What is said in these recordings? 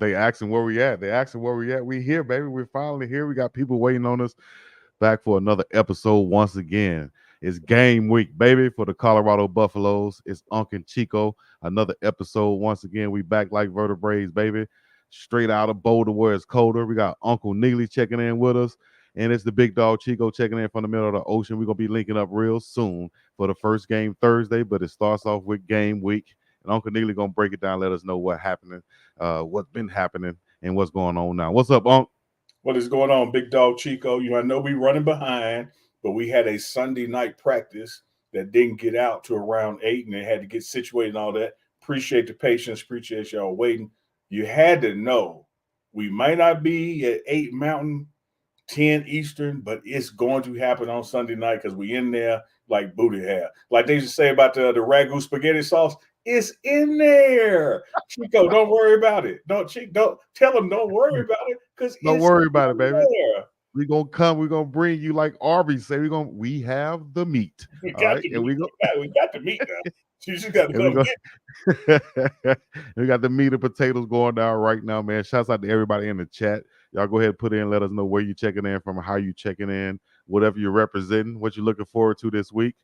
They asking where we at. They asking where we at. We here, baby. We're finally here. We got people waiting on us back for another episode once again. It's game week, baby, for the Colorado Buffaloes. It's UNK and CHICO. Another episode once again. We back like vertebrae, baby. Straight out of Boulder where it's colder. We got Uncle Neely checking in with us. And it's the big dog Chico checking in from the middle of the ocean. We're going to be linking up real soon for the first game Thursday, but it starts off with game week. And Uncle Neely going to break it down, let us know what's been happening, and what's going on now. What's up, Unc? What is going on, big dog Chico? I know we running behind, but we had a Sunday night practice that didn't get out to around 8, and they had to get situated and all that. Appreciate the patience. Appreciate y'all waiting. You had to know we might not be at 8 Mountain, 10 Eastern, but it's going to happen on Sunday night because we in there like booty hair. Like they used to say about the ragu spaghetti sauce, it's in there. Chico, don't worry about it. Don't tell them don't worry about it because Don't it's worry about it, in baby. there. We gonna come. We gonna bring you like Arby's say. We have the meat. We All got right, the and meat. we go We got the meat now. You just got to and we come go. get We got the meat and potatoes going down right now, man. Shouts out to everybody in the chat. Y'all go ahead and put in. Let us know where you checking in from, how you checking in, whatever you're representing, what you're looking forward to this week.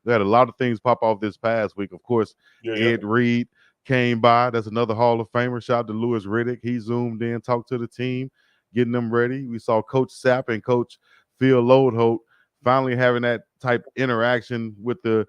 We had a lot of things pop off this past week. Of course, Yeah. Ed Reed came by. That's another Hall of Famer. Shout out to Lewis Riddick. He zoomed in, talked to the team, getting them ready. We saw Coach Sapp and Coach Phil Lodeholt finally having that type interaction with the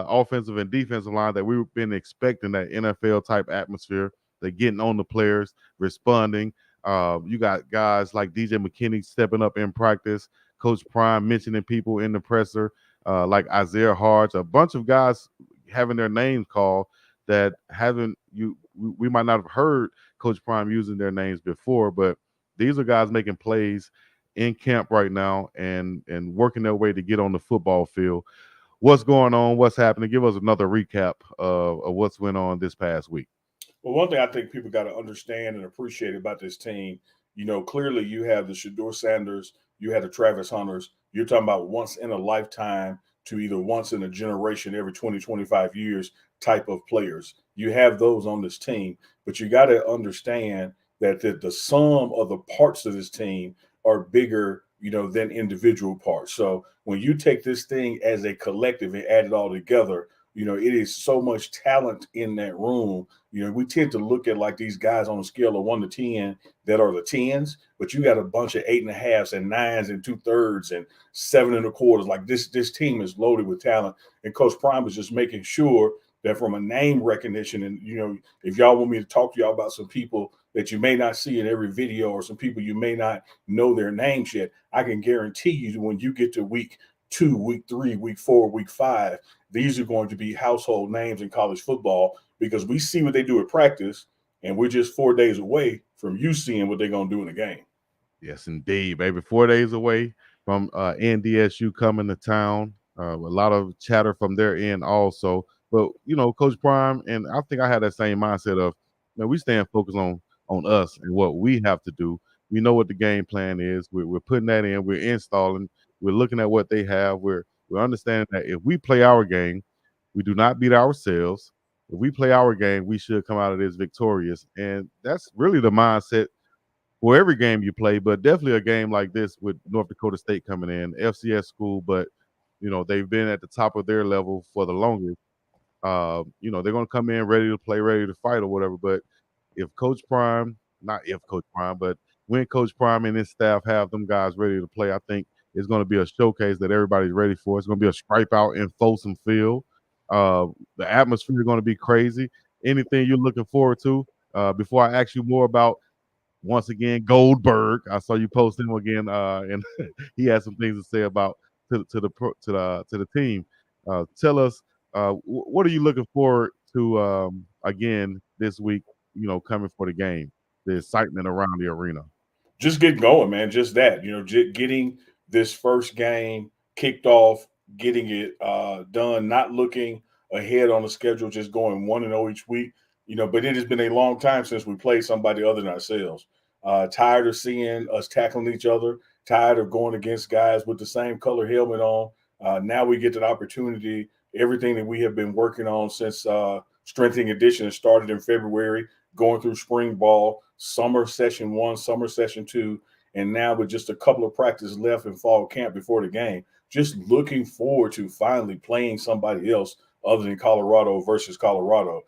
offensive and defensive line that we've been expecting, that NFL type atmosphere. They're getting on the players, responding. You got guys like DJ McKinney stepping up in practice. Coach Prime mentioning people in the presser, like Isaiah Hodge, a bunch of guys having their names called that haven't you we might not have heard Coach Prime using their names before, but these are guys making plays in camp right now and working their way to get on the football field. What's going on? What's happening? Give us another recap of what's went on this past week. Well, one thing I think people got to understand and appreciate about this team, clearly you have the Shador Sanders, you had the Travis Hunters. You're talking about once in a lifetime to either once in a generation, every 20, 25 years type of players. You have those on this team, but you got to understand that the sum of the parts of this team are bigger, than individual parts. So when you take this thing as a collective and add it all together, it is so much talent in that room. We tend to look at like these guys on a scale of 1 to 10 that are the 10s, but you got a bunch of 8.5s and 9s and 2/3 and 7.25. Like this team is loaded with talent. And Coach Prime is just making sure that from a name recognition, and if y'all want me to talk to y'all about some people that you may not see in every video or some people you may not know their names yet, I can guarantee you when you get to week 2, week 3, week 4, week 5, these are going to be household names in college football because we see what they do at practice, and we're just 4 days away from you seeing what they're going to do in the game. Yes, indeed, baby. 4 days away from NDSU coming to town. A lot of chatter from their end also. But, Coach Prime, and I think I had that same mindset of, man, we staying focused on us and what we have to do. We know what the game plan is. We're putting that in. We're installing. We're looking at what they have. We're understanding that if we play our game, we do not beat ourselves. If we play our game, we should come out of this victorious. And that's really the mindset for every game you play, but definitely a game like this with North Dakota State coming in, FCS school, but they've been at the top of their level for the longest. They're going to come in ready to play, ready to fight or whatever. But if Coach Prime, not if Coach Prime, but when Coach Prime and his staff have them guys ready to play, I think it's going to be a showcase that everybody's ready for. It's going to be a stripe out in Folsom Field. The atmosphere is going to be crazy. Anything you're looking forward to? Before I ask you more about once again, Goldberg. I saw you post him again, and he had some things to say about to the team. Tell us, what are you looking forward to again this week? Coming for the game, the excitement around the arena. Just getting going, man. Just that, getting this first game kicked off, getting it done, not looking ahead on the schedule, just going 1-0 each week. But it has been a long time since we played somebody other than ourselves. Tired of seeing us tackling each other. Tired of going against guys with the same color helmet on. Now we get that opportunity. Everything that we have been working on since Strength and Conditioning started in February, going through spring ball, summer session 1, summer session 2, and now with just a couple of practices left in fall camp before the game, just looking forward to finally playing somebody else other than Colorado versus Colorado.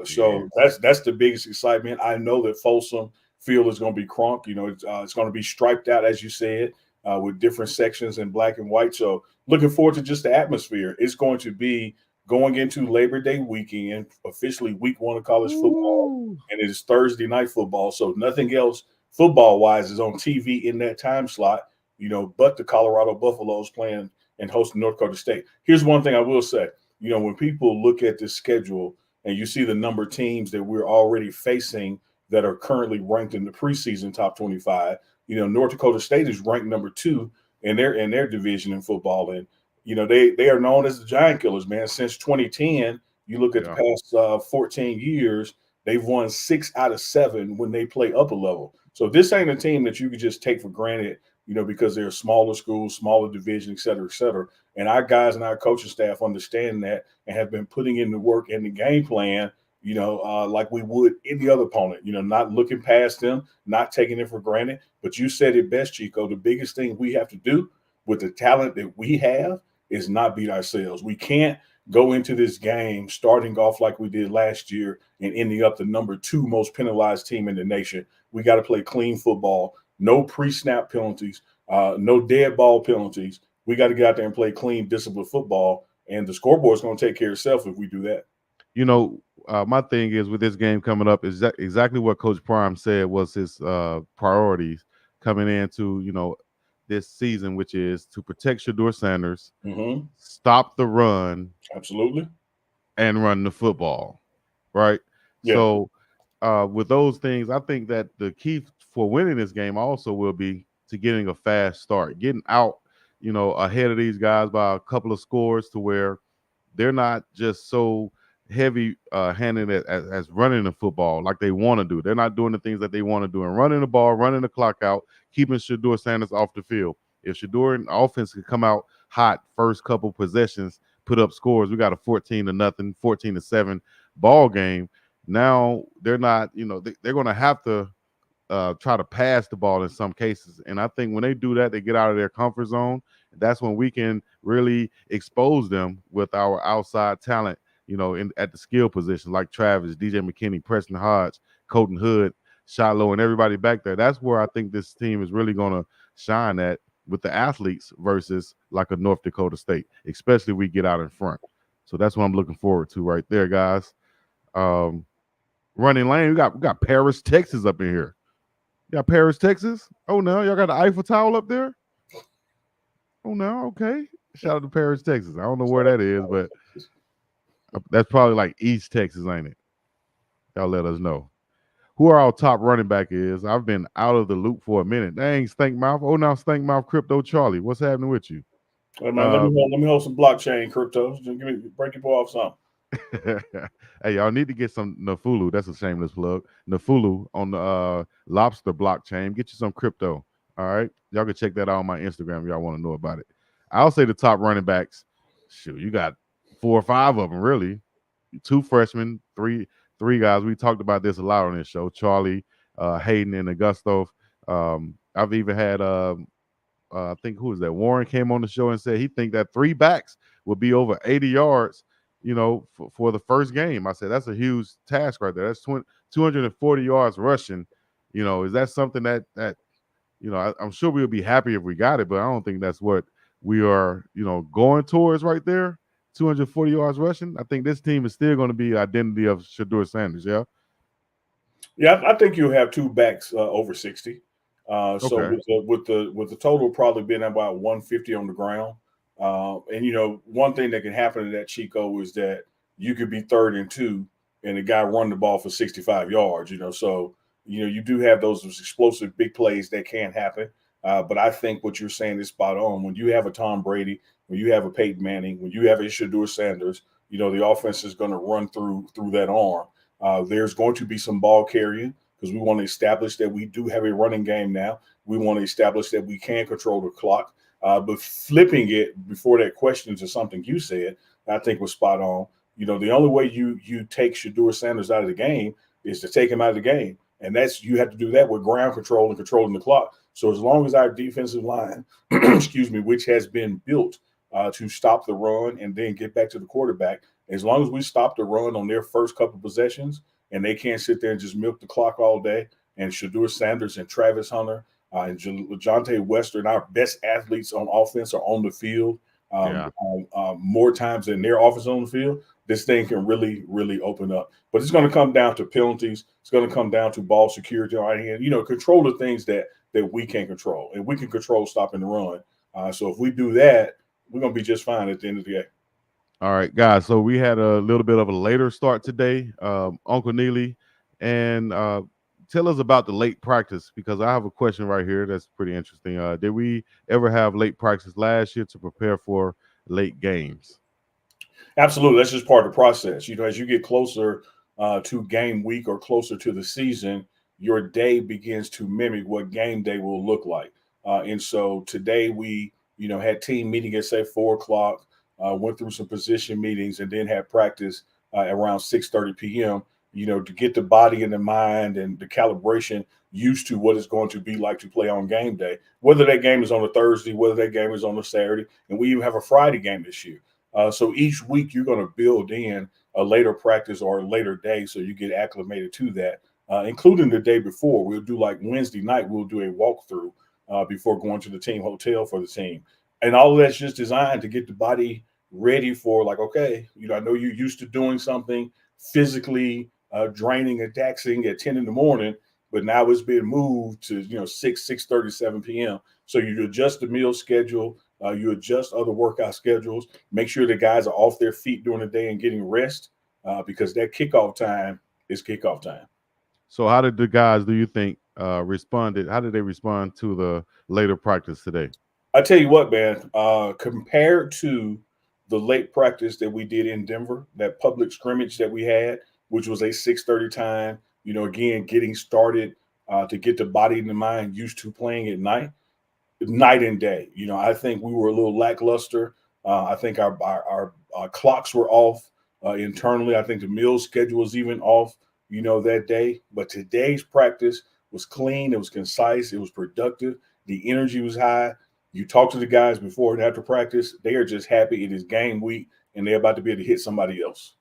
So that's the biggest excitement. I know that Folsom Field is going to be crunk. It's going to be striped out, as you said, with different sections in black and white. So looking forward to just the atmosphere. It's going to be going into Labor Day weekend, officially week 1 of college football, and it is Thursday night football. So nothing else football-wise is on TV in that time slot, but the Colorado Buffaloes playing and hosting North Dakota State. Here's one thing I will say. When people look at this schedule and you see the number of teams that we're already facing that are currently ranked in the preseason top 25, North Dakota State is ranked number 2 in their division in football. And, they are known as the Giant Killers, man. Since 2010, you look at the past 14 years, they've won 6 out of 7 when they play upper level. So this ain't a team that you could just take for granted, because they're a smaller school, smaller division, et cetera, et cetera. And our guys and our coaching staff understand that and have been putting in the work and the game plan, like we would any other opponent, not looking past them, not taking it for granted. But you said it best, Chico. The biggest thing we have to do with the talent that we have is not beat ourselves. We can't go into this game starting off like we did last year and ending up the number 2 most penalized team in the nation. We got to play clean football, no pre-snap penalties, no dead ball penalties. We got to get out there and play clean, disciplined football, and the scoreboard is going to take care of itself if we do that. My thing is with this game coming up is exactly what Coach Prime said was his priorities coming into, this season, which is to protect Shedeur Sanders, stop the run, absolutely, and run the football, right? Yeah. So with those things, I think that the key for winning this game also will be to getting a fast start, getting out, ahead of these guys by a couple of scores to where they're not just so heavy handed as running the football like they want to do. They're not doing the things that they want to do and running the ball, running the clock out, keeping Shedeur Sanders off the field. If Shedeur and offense could come out hot first couple possessions, put up scores, we got a 14-0, 14-7 ball game. Now they're not, they're going to have to try to pass the ball in some cases. And I think when they do that, they get out of their comfort zone. That's when we can really expose them with our outside talent, at the skill position like Travis, DJ McKinney, Preston Hodge, Colton Hood, Shiloh, and everybody back there. That's where I think this team is really going to shine at with the athletes versus like a North Dakota State, especially if we get out in front. So that's what I'm looking forward to right there, guys. Running lane, we got Paris, Texas up in here. You got Paris, Texas? Oh, no. Y'all got the Eiffel Tower up there? Oh, no. Okay. Shout out to Paris, Texas. I don't know where that is, but that's probably like East Texas, ain't it? Y'all let us know. Who our top running back is. I've been out of the loop for a minute. Dang, Stankmouth. Oh, now Stankmouth Crypto Charlie. What's happening with you? Hey, man, let me hold some blockchain cryptos. Break your boy off something. Hey, y'all need to get some Nafulu. That's a shameless plug. Nafulu on the Lobster blockchain. Get you some crypto. All right. Y'all can check that out on my Instagram if y'all want to know about it. I'll say the top running backs. Shoot, you got 4 or 5 of them, really. 2 freshmen, three guys. We talked about this a lot on this show. Charlie, Hayden, and Augusto. I've even had I think who was that? Warren came on the show and said he think that 3 backs will be over 80 yards, for the first game. I said that's a huge task right there. That's 240 yards rushing. Is that something that I'm sure we'll be happy if we got it, but I don't think that's what we are, going towards right there. 240 yards rushing. I think this team is still going to be identity of Shedeur Sanders. Yeah. Yeah, I think you'll have 2 backs over 60. So Okay. with the total probably being about 150 on the ground. And one thing that can happen in that, Chico, is that you could be 3rd and 2 and the guy run the ball for 65 yards, so you do have those explosive big plays that can happen. But I think what you're saying is spot on. When you have a Tom Brady, when you have a Peyton Manning, when you have a Shedeur Sanders, the offense is going to run through that arm. There's going to be some ball carrying because we want to establish that we do have a running game now. We want to establish that we can control the clock. But flipping it before that question to something you said, I think was spot on. The only way you take Shedeur Sanders out of the game is to take him out of the game. And you have to do that with ground control and controlling the clock. So as long as our defensive line, excuse me, which has been built to stop the run and then get back to the quarterback, as long as we stop the run on their first couple possessions and they can't sit there and just milk the clock all day, and Shedeur Sanders and Travis Hunter and Jonte Western, our best athletes on offense, are on the field more times than their offense on the field, this thing can really, really open up. But it's going to come down to penalties. It's going to come down to ball security on our hand. Control the things that we can control, and we can control stopping the run. So if we do that, we're going to be just fine at the end of the day. All right, guys. So we had a little bit of a later start today. Uncle Neely, and tell us about the late practice, because I have a question right here that's pretty interesting. Did we ever have late practice last year to prepare for late games? Absolutely. That's just part of the process. As you get closer to game week or closer to the season, your day begins to mimic what game day will look like. And so today we, had team meeting at, say, 4 o'clock, went through some position meetings, and then had practice around 6:30 p.m., to get the body and the mind and the calibration used to what it's going to be like to play on game day, whether that game is on a Thursday, whether that game is on a Saturday, and we even have a Friday game this year. So each week you're going to build in a later practice or a later day so you get acclimated to that, including the day before. We'll do, like, Wednesday night, we'll do a walkthrough before going to the team hotel for the team. And all of that's just designed to get the body ready for, like, okay, I know you're used to doing something physically draining and taxing at 10 in the morning, but now it's been moved to 6:30, 7 p.m. So you adjust the meal schedule, you adjust other workout schedules, make sure the guys are off their feet during the day and getting rest, because that kickoff time is kickoff time. So how did the guys, do you think, responded? How did they respond to the later practice today? I tell you what, man, compared to the late practice that we did in Denver, that public scrimmage that we had, which was a 6:30 time, again, getting started to get the body and the mind used to playing at night and day. I think we were a little lackluster. I think our clocks were off internally. I think the meal schedule was even off, that day. But today's practice was clean. It was concise. It was productive. The energy was high. You talk to the guys before and after practice, they are just happy it is game week and they're about to be able to hit somebody else.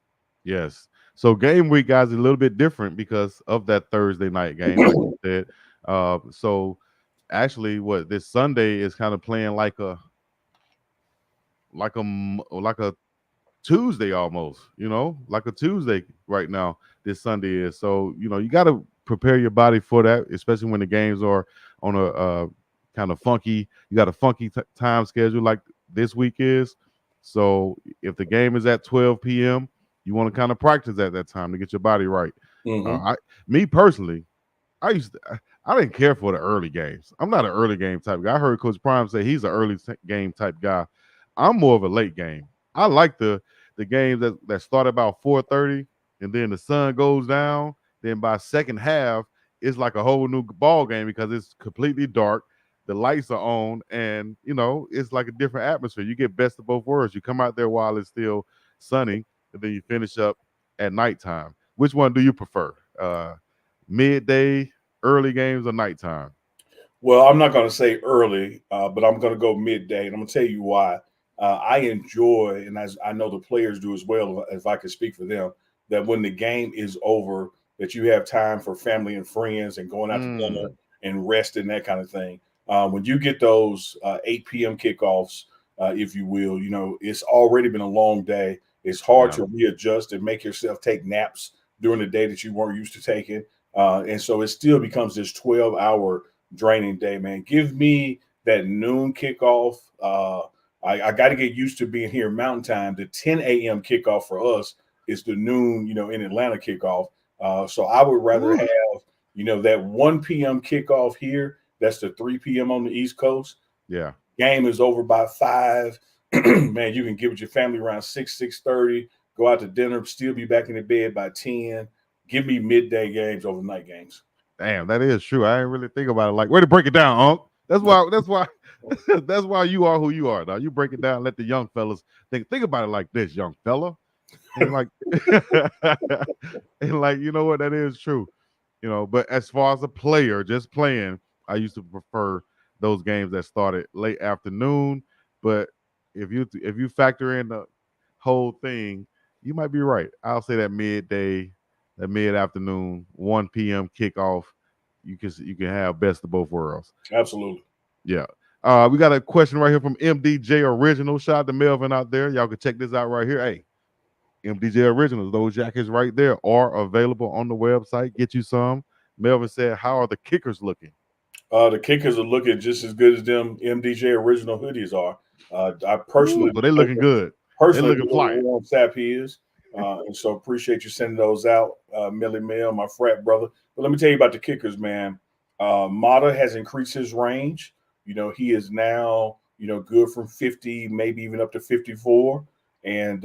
Yes. So game week, guys, is a little bit different because of that Thursday night game, like you said. So actually, this Sunday is kind of playing like a Tuesday almost, like a Tuesday right now. This Sunday is. So you got to prepare your body for that, especially when the games are on a kind of funky. You got a funky time schedule like this week is. So if the game is at 12 p.m., you want to kind of practice at that time to get your body right. Mm-hmm. Me personally, I didn't care for the early games. I'm not an early game type guy. I heard Coach Prime say he's an early game type guy. I'm more of a late game. I like the games that start about 4:30 and then the sun goes down. Then by second half, it's like a whole new ball game because it's completely dark. The lights are on, and it's like a different atmosphere. You get best of both worlds. You come out there while it's still sunny, and then you finish up at nighttime. Which one do you prefer? Midday, early games, or nighttime? Well, I'm not going to say early, but I'm going to go midday, and I'm going to tell you why. I enjoy, and as I know the players do as well, if I could speak for them, that when the game is over, that you have time for family and friends and going out to dinner and rest and that kind of thing. When you get those 8 p.m. kickoffs, if you will, it's already been a long day. It's hard to readjust and make yourself take naps during the day that you weren't used to taking. And so it still becomes this 12-hour draining day, man. Give me that noon kickoff. I got to get used to being here Mountain Time. The 10 a.m. kickoff for us is the noon, in Atlanta kickoff. So I would rather have, that 1 p.m. kickoff here. That's the 3 p.m. on the East Coast. Yeah. Game is over by 5. Man, you can get with your family around 6:30, go out to dinner, still be back in the bed by 10. Give me midday games over night games. Damn, that is true. I didn't really think about it. Like, way to break it down, Unc. That's why that's why you are who you are. Now you break it down. Let the young fellas think about it like this, young fella. And like, and like, you know what? That is true. But as far as a player, just playing, I used to prefer those games that started late afternoon. But if you factor in the whole thing, you might be right. I'll say that midday, that mid afternoon, 1 p.m. kickoff. You can have best of both worlds. Absolutely. Yeah. We got a question right here from MDJ Original. Shout out to Melvin out there. Y'all can check this out right here. Hey, MDJ Originals, those jackets right there are available on the website. Get you some. Melvin said, "How are the kickers looking?" The Kickers are looking just as good as them MDJ original hoodies are. I Ooh, personally, so they looking good. They personally looking know what fly. warm sap he is, and so appreciate you sending those out, Millie Mill, my frat brother. But let me tell you about the Kickers, man. Mata has increased his range. He is now good from 50, maybe even up to 54. And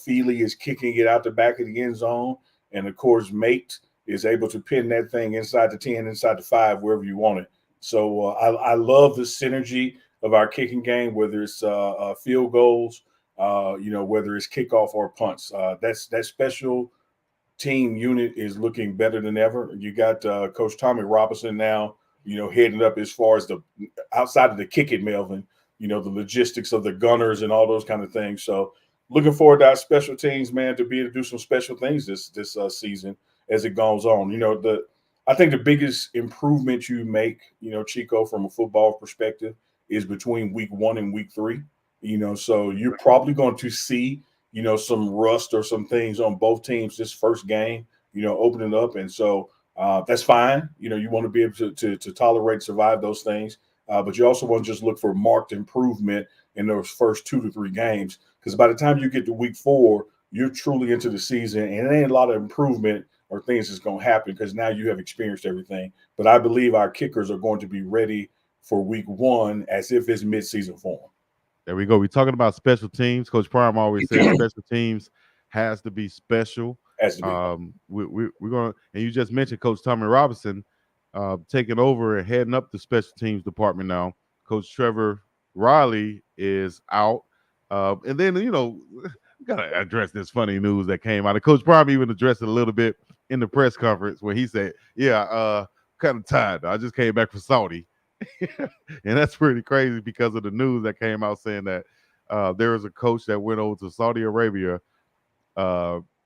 Feely is kicking it out the back of the end zone, and of course, Mate is able to pin that thing inside the 10, inside the 5, wherever you want it. So I love the synergy of our kicking game, whether it's field goals, whether it's kickoff or punts. That special team unit is looking better than ever. You got Coach Tommy Robinson now, heading up as far as the outside of the kick it, Melvin. The logistics of the gunners and all those kind of things. So looking forward to our special teams, man, to be able to do some special things this season as it goes on. I think the biggest improvement you make, Chico, from a football perspective, is between week 1 and week 3. So you're probably going to see, some rust or some things on both teams this first game, opening up. And so that's fine. You want to be able to tolerate, survive those things. But you also want to just look for marked improvement in those first 2 to 3 games. Because by the time you get to week 4, you're truly into the season, and it ain't a lot of improvement or things that's going to happen because now you have experienced everything. But I believe our kickers are going to be ready for week 1 as if it's midseason form. There we go. We're talking about special teams. Coach Prime always says special teams has to be special. Has to be. We're going to, and you just mentioned Coach Tommy Robinson taking over and heading up the special teams department now. Coach Trevor Riley is out. And then, we got to address this funny news that came out. And Coach Prime even addressed it a little bit in the press conference where he said, yeah, kind of tired. I just came back from Saudi. And that's pretty crazy because of the news that came out saying that there was a coach that went over to Saudi Arabia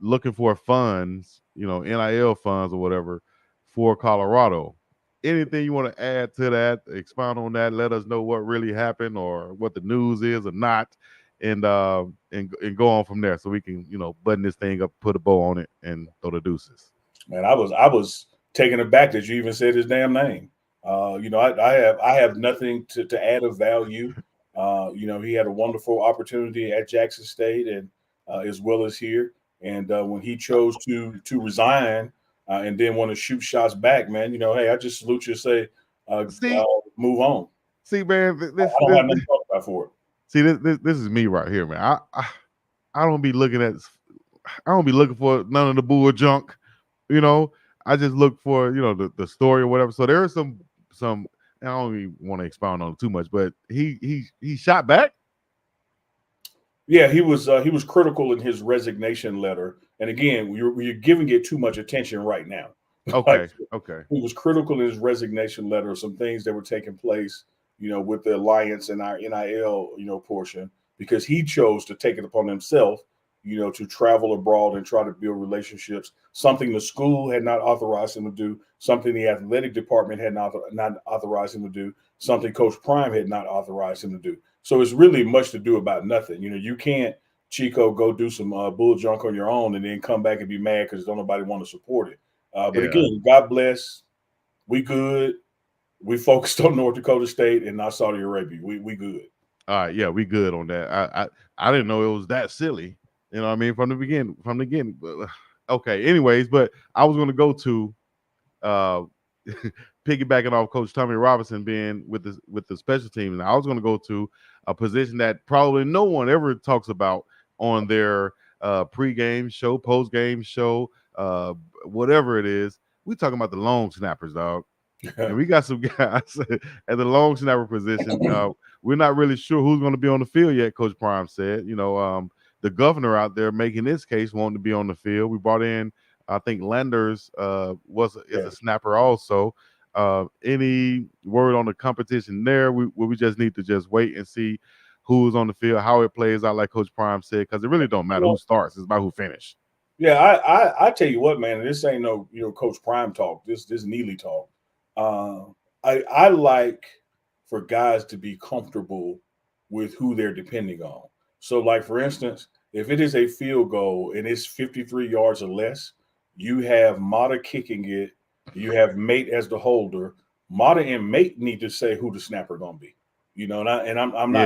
looking for funds, NIL funds or whatever for Colorado. Anything you want to add to that, expound on that, let us know what really happened or what the news is or not, and go on from there so we can, button this thing up, put a bow on it, and throw the deuces. Man, I was taken aback that you even said his damn name. I have nothing to add of value. He had a wonderful opportunity at Jackson State and as well as here. And when he chose to resign and then want to shoot shots back, man, hey, I just salute you and say, move on. See, man, I don't have nothing to talk about for it. See, this is me right here, man. I don't be looking for none of the bull junk, I just look for the story or whatever. So there are some. I don't even want to expound on it too much, but he shot back. Yeah, he was critical in his resignation letter, and again, you're giving it too much attention right now. Okay, okay. He was critical in his resignation letter of some things that were taking place, with the alliance and our NIL, portion, because he chose to take it upon himself, to travel abroad and try to build relationships, something the school had not authorized him to do, something the athletic department had not authorized him to do, something Coach Prime had not authorized him to do. So it's really much to do about nothing. You can't, Chico, go do some bull junk on your own and then come back and be mad because don't nobody want to support it. But again, God bless. We good. We focused on North Dakota State and not Saudi Arabia. We good. All right, yeah, we good on that. I didn't know it was that silly. You know what I mean? From the beginning. But, okay, anyways, but I was going to go to piggybacking off Coach Tommy Robinson being with the special teams. And I was going to go to a position that probably no one ever talks about on their pregame show, postgame show, whatever it is. We talking about the long snappers, dog. And we got some guys at the long snapper position. We're not really sure who's going to be on the field yet, Coach Prime said. the governor out there making his case, wanting to be on the field. We brought in, I think Landers is a snapper also. Any word on the competition there? We just need to just wait and see who's on the field, how it plays out, like Coach Prime said, because it really don't matter who starts; it's about who finishes. Yeah, I tell you what, man, this ain't no Coach Prime talk. This Neely talk. I like for guys to be comfortable with who they're depending on. So, like for instance, if it is a field goal and it's 53 yards or less, you have Mata kicking it. You have Mate as the holder. Mata and Mate need to say who the snapper gonna be. I'm not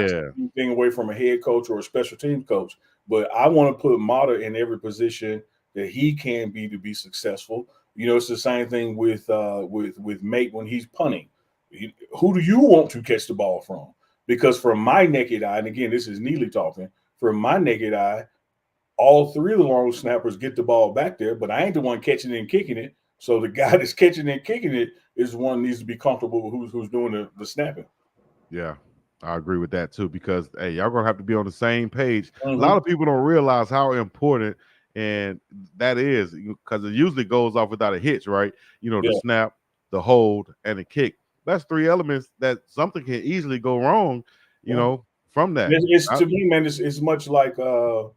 taking anything away from a head coach or a special teams coach, but I want to put Mata in every position that he can be to be successful. It's the same thing with Mate when he's punting. Who do you want to catch the ball from? Because from my naked eye, and again, this is Neely talking, from my naked eye, all three of the long snappers get the ball back there, but I ain't the one catching it and kicking it. So the guy that's catching it and kicking it is the one who needs to be comfortable with who's doing the snapping. Yeah, I agree with that too, because hey, y'all gonna have to be on the same page. A lot of people don't realize how important and that is, because it usually goes off without a hitch, right? The snap, the hold, and the kick. That's three elements that something can easily go wrong, from that. To me, man, it's much like a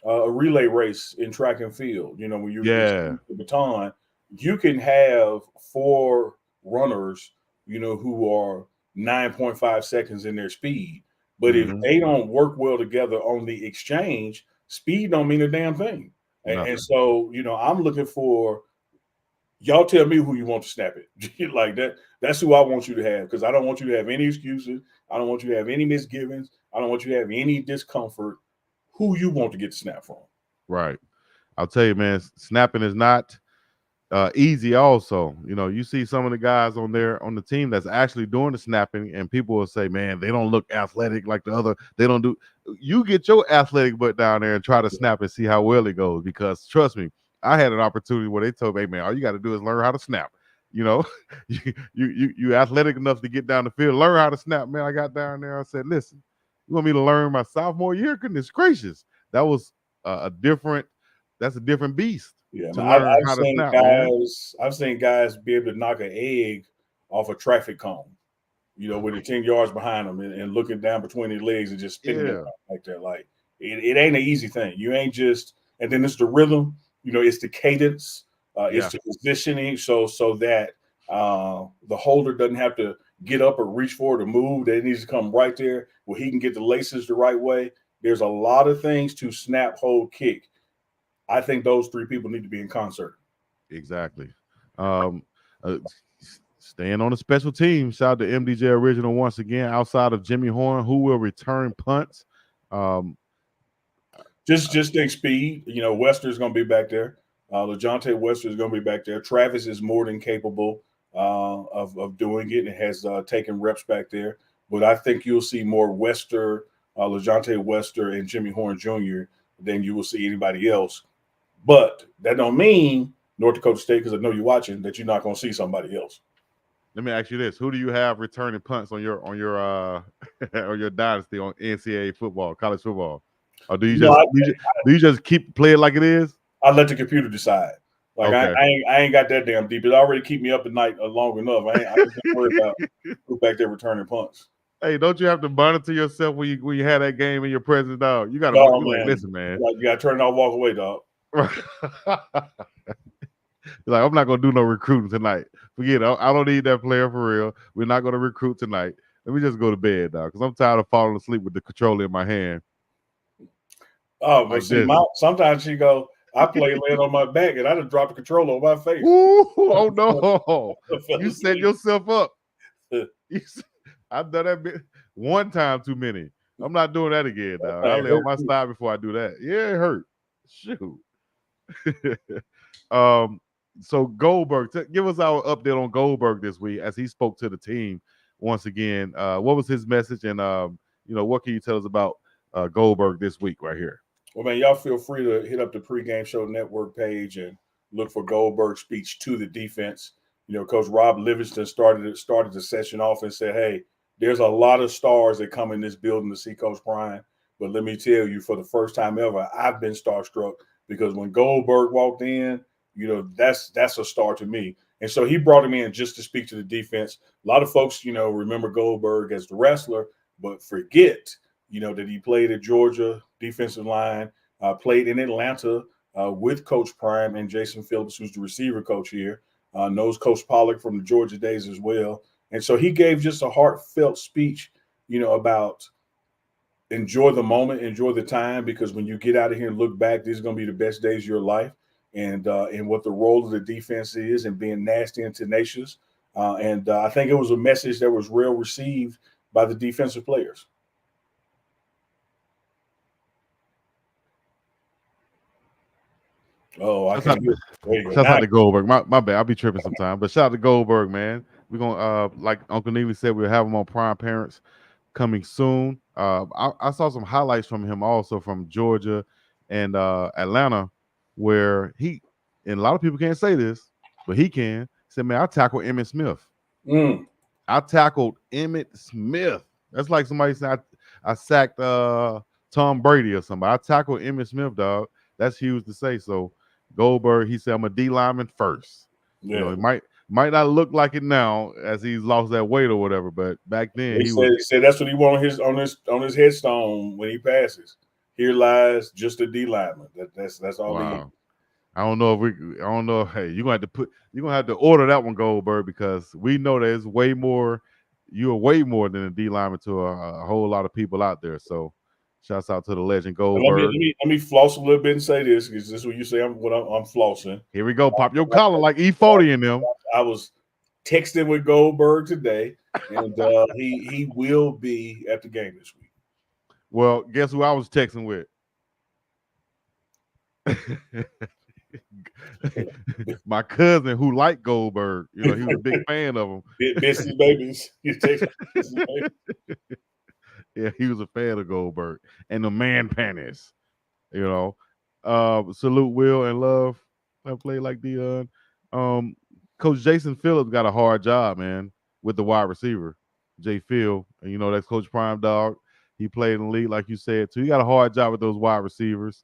relay race in track and field. When you're the baton, you can have four runners, who are 9.5 seconds in their speed. But if they don't work well together on the exchange, speed don't mean a damn thing. And so, I'm looking for y'all tell me who you want to snap it. Like that. That's who I want you to have, because I don't want you to have any excuses. I don't want you to have any misgivings. I don't want you to have any discomfort. Who you want to get the snap from. Right. I'll tell you, man, snapping is not easy also. You see some of the guys on the team that's actually doing the snapping, and people will say, man, they don't look athletic like the other. They don't do. You get your athletic butt down there and try to snap and see how well it goes, because trust me, I had an opportunity where they told me, hey, man, all you got to do is learn how to snap. You athletic enough to get down the field, learn how to snap. Man, I got down there. I said, listen, you want me to learn my sophomore year? Goodness gracious. That was that's a different beast. Yeah, I've seen guys be able to knock an egg off a traffic cone, with it 10 yards behind them and looking down between their legs and just spinning it like that. Like it ain't an easy thing. You ain't just, and then it's the rhythm, it's the cadence, it's the positioning, so that the holder doesn't have to get up or reach forward or move. That it needs to come right there where he can get the laces the right way. There's a lot of things to snap, hold, kick. I think those three people need to be in concert. Exactly. Staying on the special team, shout out to MDJ Original once again. Outside of Jimmy Horn, who will return punts? Just think speed. Wester's going to be back there. LaJohntay Wester is going to be back there. Travis is more than capable of doing it and has taken reps back there. But I think you'll see more Wester, LaJohntay Wester, and Jimmy Horn Jr. than you will see anybody else. But that don't mean North Dakota State, because I know you're watching, that you're not going to see somebody else. Let me ask you this: who do you have returning punts on your on your dynasty on NCAA football, college football, or do you just keep playing like it is? I let the computer decide. Like I ain't got that damn deep. It already keep me up at night long enough. I just don't worry about who back there returning punts. Hey, don't you have to monitor yourself when you had that game in your presence, dog? You got to like, listen, man. You got to turn it off, walk away, dog. Like, I'm not gonna do no recruiting tonight. Forget it. I don't need that player for real. We're not gonna recruit tonight. Let me just go to bed, dog, because I'm tired of falling asleep with the controller in my hand. Oh, but see, sometimes she go, I play laying on my back, and I just drop the controller on my face. Ooh, oh no! You set yourself up. I've done that bit one time too many. I'm not doing that again, dog. I lay on my side before I do that. Yeah, it hurt. Shoot. So Goldberg, give us our update on Goldberg this week as he spoke to the team once again. What was his message, and what can you tell us about Goldberg this week right here? Well, man, y'all feel free to hit up the Pregame Show Network page and look for Goldberg's speech to the defense. Coach Rob Livingston started the session off and said, "Hey, there's a lot of stars that come in this building to see Coach Prime, But let me tell you, for the first time ever, I've been starstruck because when Goldberg walked in, that's a star to me. And so he brought him in just to speak to the defense. A lot of folks, remember Goldberg as the wrestler, but forget, that he played at Georgia defensive line, played in Atlanta with Coach Prime and Jason Phillips, who's the receiver coach here, knows Coach Pollock from the Georgia days as well. And so he gave just a heartfelt speech, about enjoy the moment, enjoy the time, because when you get out of here and look back, these are going to be the best days of your life. And what the role of the defense is and being nasty and tenacious. And I think it was a message that was well received by the defensive players. Oh, I can't hear. Shout out to Goldberg. My bad. I'll be tripping sometimes. But shout out to Goldberg, man. We're going to, like Uncle Neely said, we'll have him on Prime Parents coming soon. I saw some highlights from him also from Georgia and Atlanta, where and a lot of people can't say this, but he can. He said, man, I tackled Emmitt Smith. I tackled Emmitt Smith. That's like somebody saying I sacked Tom Brady or somebody. I tackled Emmitt Smith, dog. That's huge to say. So Goldberg, he said, I'm a D lineman first. Yeah. It might not look like it now as he's lost that weight or whatever, but back then he said that's what he wanted on his headstone when he passes. Here lies just a D lineman. That's all. Wow. I don't know. Hey, you're gonna have to order that one, Goldberg, because we know there's way more. You're way more than a D lineman to a whole lot of people out there. So, shouts out to the legend Goldberg. Let me floss a little bit and say this, because this is what you say. I'm flossing. Here we go. Pop your collar like E40 in them. I was texting with Goldberg today, and he will be at the game this week. Well, guess who I was texting with? My cousin who liked Goldberg. He was a big fan of him. Busy babies. Yeah, he was a fan of Goldberg and the man panties. Salute Will and Love. I play like Dion. Coach Jason Phillips got a hard job, man, with the wide receiver, Jay Phil. And that's Coach Prime Dog. He played in the league, like you said, too. He got a hard job with those wide receivers.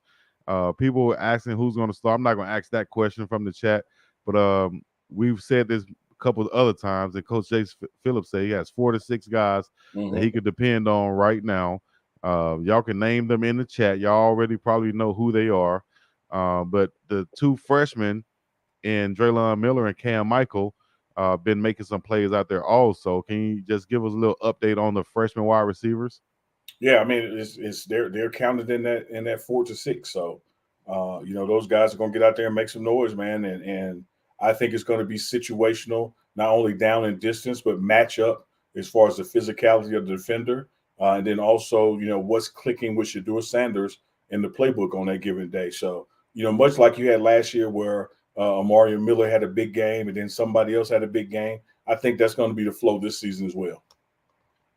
People were asking who's going to start. I'm not going to ask that question from the chat, but we've said this a couple of other times, and Coach Jason Phillips said he has 4 to 6 guys that he could depend on right now. Y'all can name them in the chat. Y'all already probably know who they are. But the 2 freshmen in Draylon Miller and Cam Michael been making some plays out there also. Can you just give us a little update on the freshman wide receivers? Yeah, I mean, they're counted in that 4 to 6. So, those guys are going to get out there and make some noise, man. And I think it's going to be situational, not only down in distance, but match up as far as the physicality of the defender. And then also, what's clicking with Shedeur Sanders in the playbook on that given day. So, much like you had last year where Amari Miller had a big game and then somebody else had a big game, I think that's going to be the flow this season as well.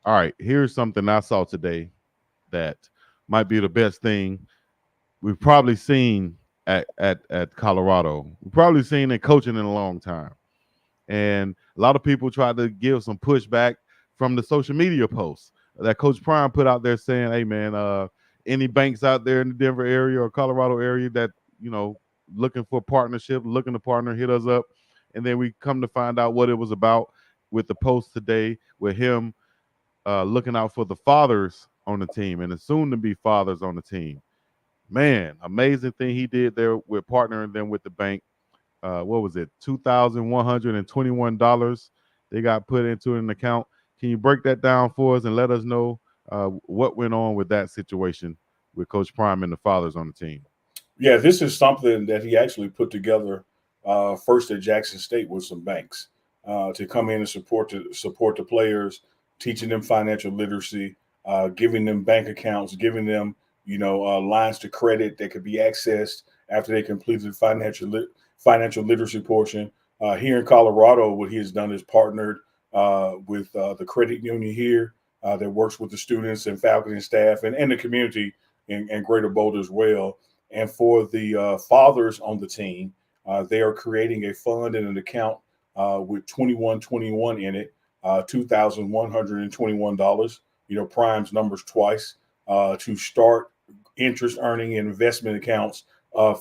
All right, here's something I saw today that might be the best thing we've probably seen at Colorado. We've probably seen it coaching in a long time. And a lot of people tried to give some pushback from the social media posts that Coach Prime put out there saying, hey, man, any banks out there in the Denver area or Colorado area that, looking for partnership, looking to partner, hit us up. And then we come to find out what it was about with the post today with him looking out for the fathers on the team and the soon-to-be fathers on the team. Man, amazing thing he did there with partnering them with the bank. What was it? $2,121 they got put into an account. Can you break that down for us and let us know what went on with that situation with Coach Prime and the fathers on the team? Yeah, this is something that he actually put together first at Jackson State with some banks to come in and support the players, teaching them financial literacy, giving them bank accounts, giving them lines to credit that could be accessed after they completed the financial literacy portion. Here in Colorado, what he has done is partnered with the credit union here that works with the students and faculty and staff and the community in Greater Boulder as well. And for the fathers on the team, they are creating a fund and an account with 2121 in it, $2,121. Prime's numbers twice. to start interest earning investment accounts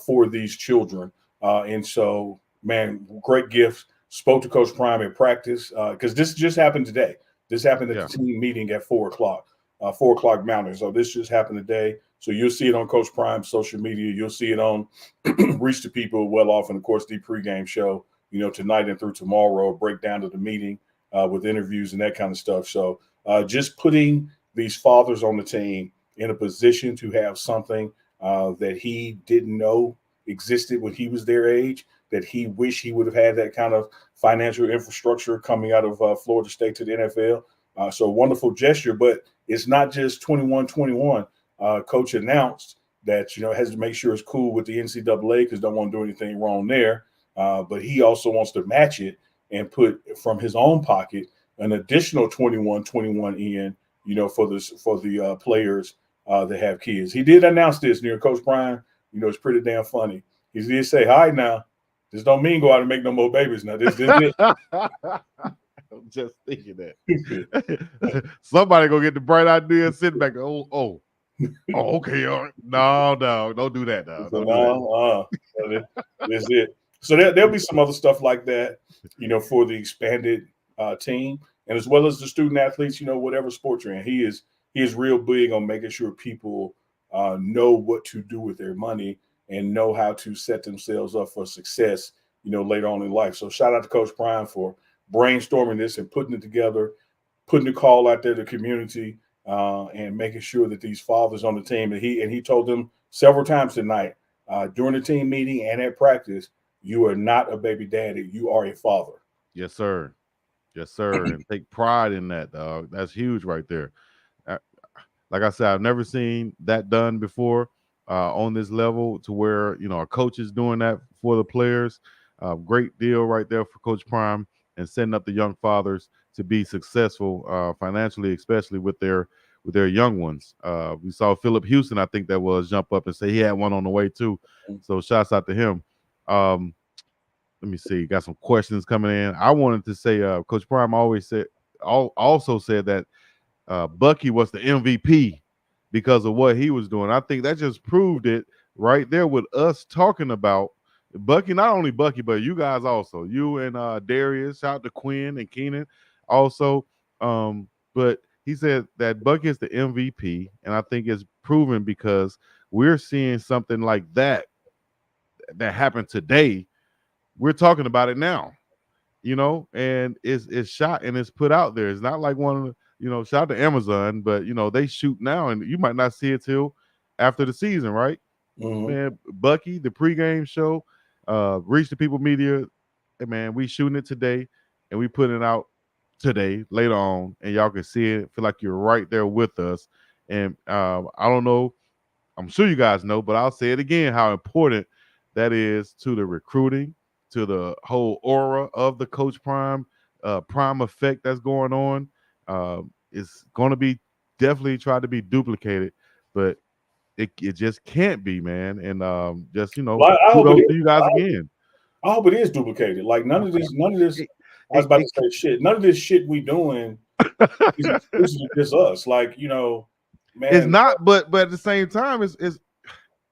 for these children. And so, man, great gift. Spoke to Coach Prime at practice because this just happened today. This happened at the team meeting at 4:00, 4:00 Mountain. So this just happened today. So you'll see it on Coach Prime's social media. You'll see it on Reach the People Well Off, and of course the pregame show, tonight and through tomorrow, breakdown of the meeting with interviews and that kind of stuff. So just putting these fathers on the team in a position to have something that he didn't know existed when he was their age, that he wished he would have had that kind of financial infrastructure coming out of Florida State to the NFL. So wonderful gesture, but it's not just 21-21. Coach announced that, has to make sure it's cool with the NCAA because don't want to do anything wrong there. But he also wants to match it and put from his own pocket an additional 21 in, for the players that have kids. He did announce this near Coach Brian. It's pretty damn funny. He did say, "All right, now, this don't mean go out and make no more babies. Now, this it." I'm just thinking that. Somebody gonna get the bright idea and sit back. Oh, okay. All right. No, don't do that now. That's it. So there'll be some other stuff like that, for the expanded team, and as well as the student athletes, whatever sport you're in. He is real big on making sure people know what to do with their money and know how to set themselves up for success, later on in life. So shout out to Coach Prime for brainstorming this and putting it together, putting the call out there to the community, and making sure that these fathers on the team, and he told them several times tonight during the team meeting and at practice, you are not a baby daddy, you are a father. Yes, sir. Yes, sir. And take pride in that, dog. That's huge right there. Like I said, I've never seen that done before on this level to where, a coach is doing that for the players. Great deal right there for Coach Prime and setting up the young fathers to be successful financially, especially with their young ones. We saw Philip Houston, I think that was, jump up and say he had one on the way too. So shouts out to him. Let me see. Got some questions coming in. I wanted to say, Coach Prime also said that Bucky was the MVP because of what he was doing. I think that just proved it right there with us talking about Bucky, not only Bucky, but you guys also. You and Darius, shout out to Quinn and Keenan also. But he said that Bucky is the MVP, and I think it's proven because we're seeing something like that happened today. We're talking about it now, and it's shot and it's put out there. It's not like one of the, shout out to Amazon, but they shoot now and you might not see it till after the season, right? Mm-hmm. Man, Bucky, the pregame show, Reach the People Media, hey, man, we shooting it today and we putting it out today, later on, and y'all can see it, feel like you're right there with us. And I don't know, I'm sure you guys know, but I'll say it again, how important that is to the recruiting, to the whole aura of the Coach Prime effect that's going on. It's going to be definitely tried to be duplicated, but it just can't be, man. And just kudos to you guys again. I hope it is duplicated. Like none of this. I was about to say shit. None of this shit we doing is just us. Like man, it's not. But at the same time, it's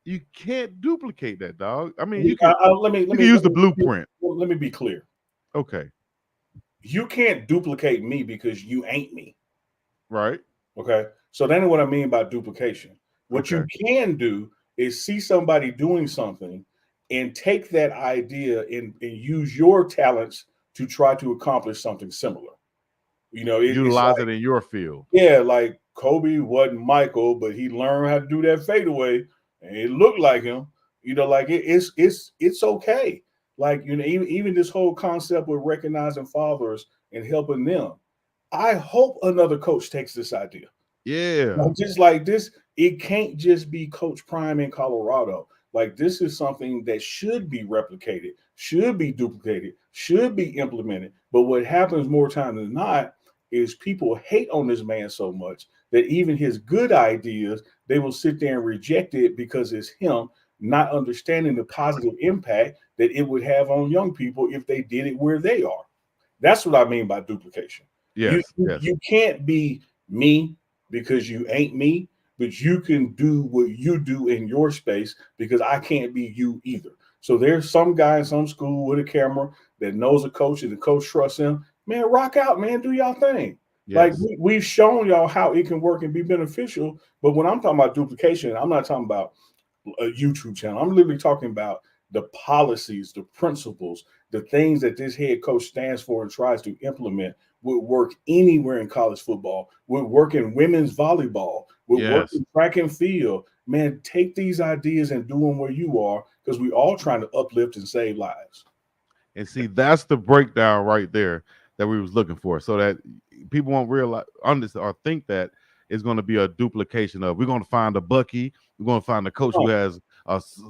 you can't duplicate that, dog. I mean, you can. Let me use the blueprint. Let me be clear. Okay. You can't duplicate me because you ain't me. Right. Okay. So that's what I mean by duplication. What you can do is see somebody doing something and take that idea and use your talents to try to accomplish something similar. Utilize it in your field. Yeah, like Kobe wasn't Michael, but he learned how to do that fadeaway, and it looked like him. It's okay. Like even this whole concept with recognizing fathers and helping them. I hope another coach takes this idea. Yeah. Just like this, it can't just be Coach Prime in Colorado. Like this is something that should be replicated, should be duplicated, should be implemented. But what happens more time than not is people hate on this man so much that even his good ideas, they will sit there and reject it because it's him, not understanding the positive impact that it would have on young people if they did it where they are. That's what I mean by duplication. Yes. You can't be me because you ain't me, but you can do what you do in your space because I can't be you either. So there's some guy in some school with a camera that knows a coach and the coach trusts him. Man, rock out, man. Do y'all thing. Like Yes. we've shown y'all how it can work and be beneficial. But when I'm talking about duplication, I'm not talking about a YouTube channel. I'm literally talking about the policies, the principles, the things that this head coach stands for and tries to implement would work anywhere in college football, would work in women's volleyball, would work Yes. in track and field. Man, take these ideas and do them where you are because we all trying to uplift and save lives. And see, that's the breakdown right there that we was looking for, so that people won't realize, understand, or think that it's going to be a duplication of. We're going to find a Bucky. We're going to find a coach who Oh, has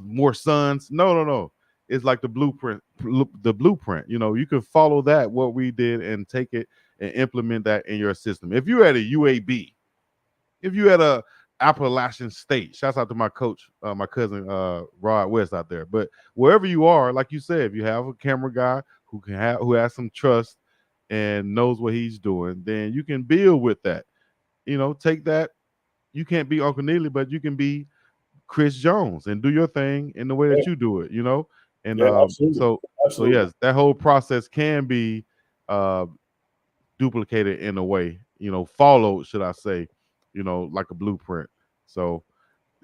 more sons. No, no, no. It's like the blueprint. The blueprint. You know, you can follow that what we did and take it and implement that in your system. If you're at a UAB, if you at a Appalachian State, shouts out to my coach, my cousin Rod West out there. But wherever you are, like you said, if you have a camera guy who has some trust and knows what he's doing, then you can build with that. You know, take that. You can't be Uncle Neely, but you can be Chris Jones and do your thing in the way yeah, that you do it. You know, and yeah, absolutely, so absolutely. yes, that whole process can be uh, duplicated in a way, you know, followed, should I say, you know, like a blueprint. So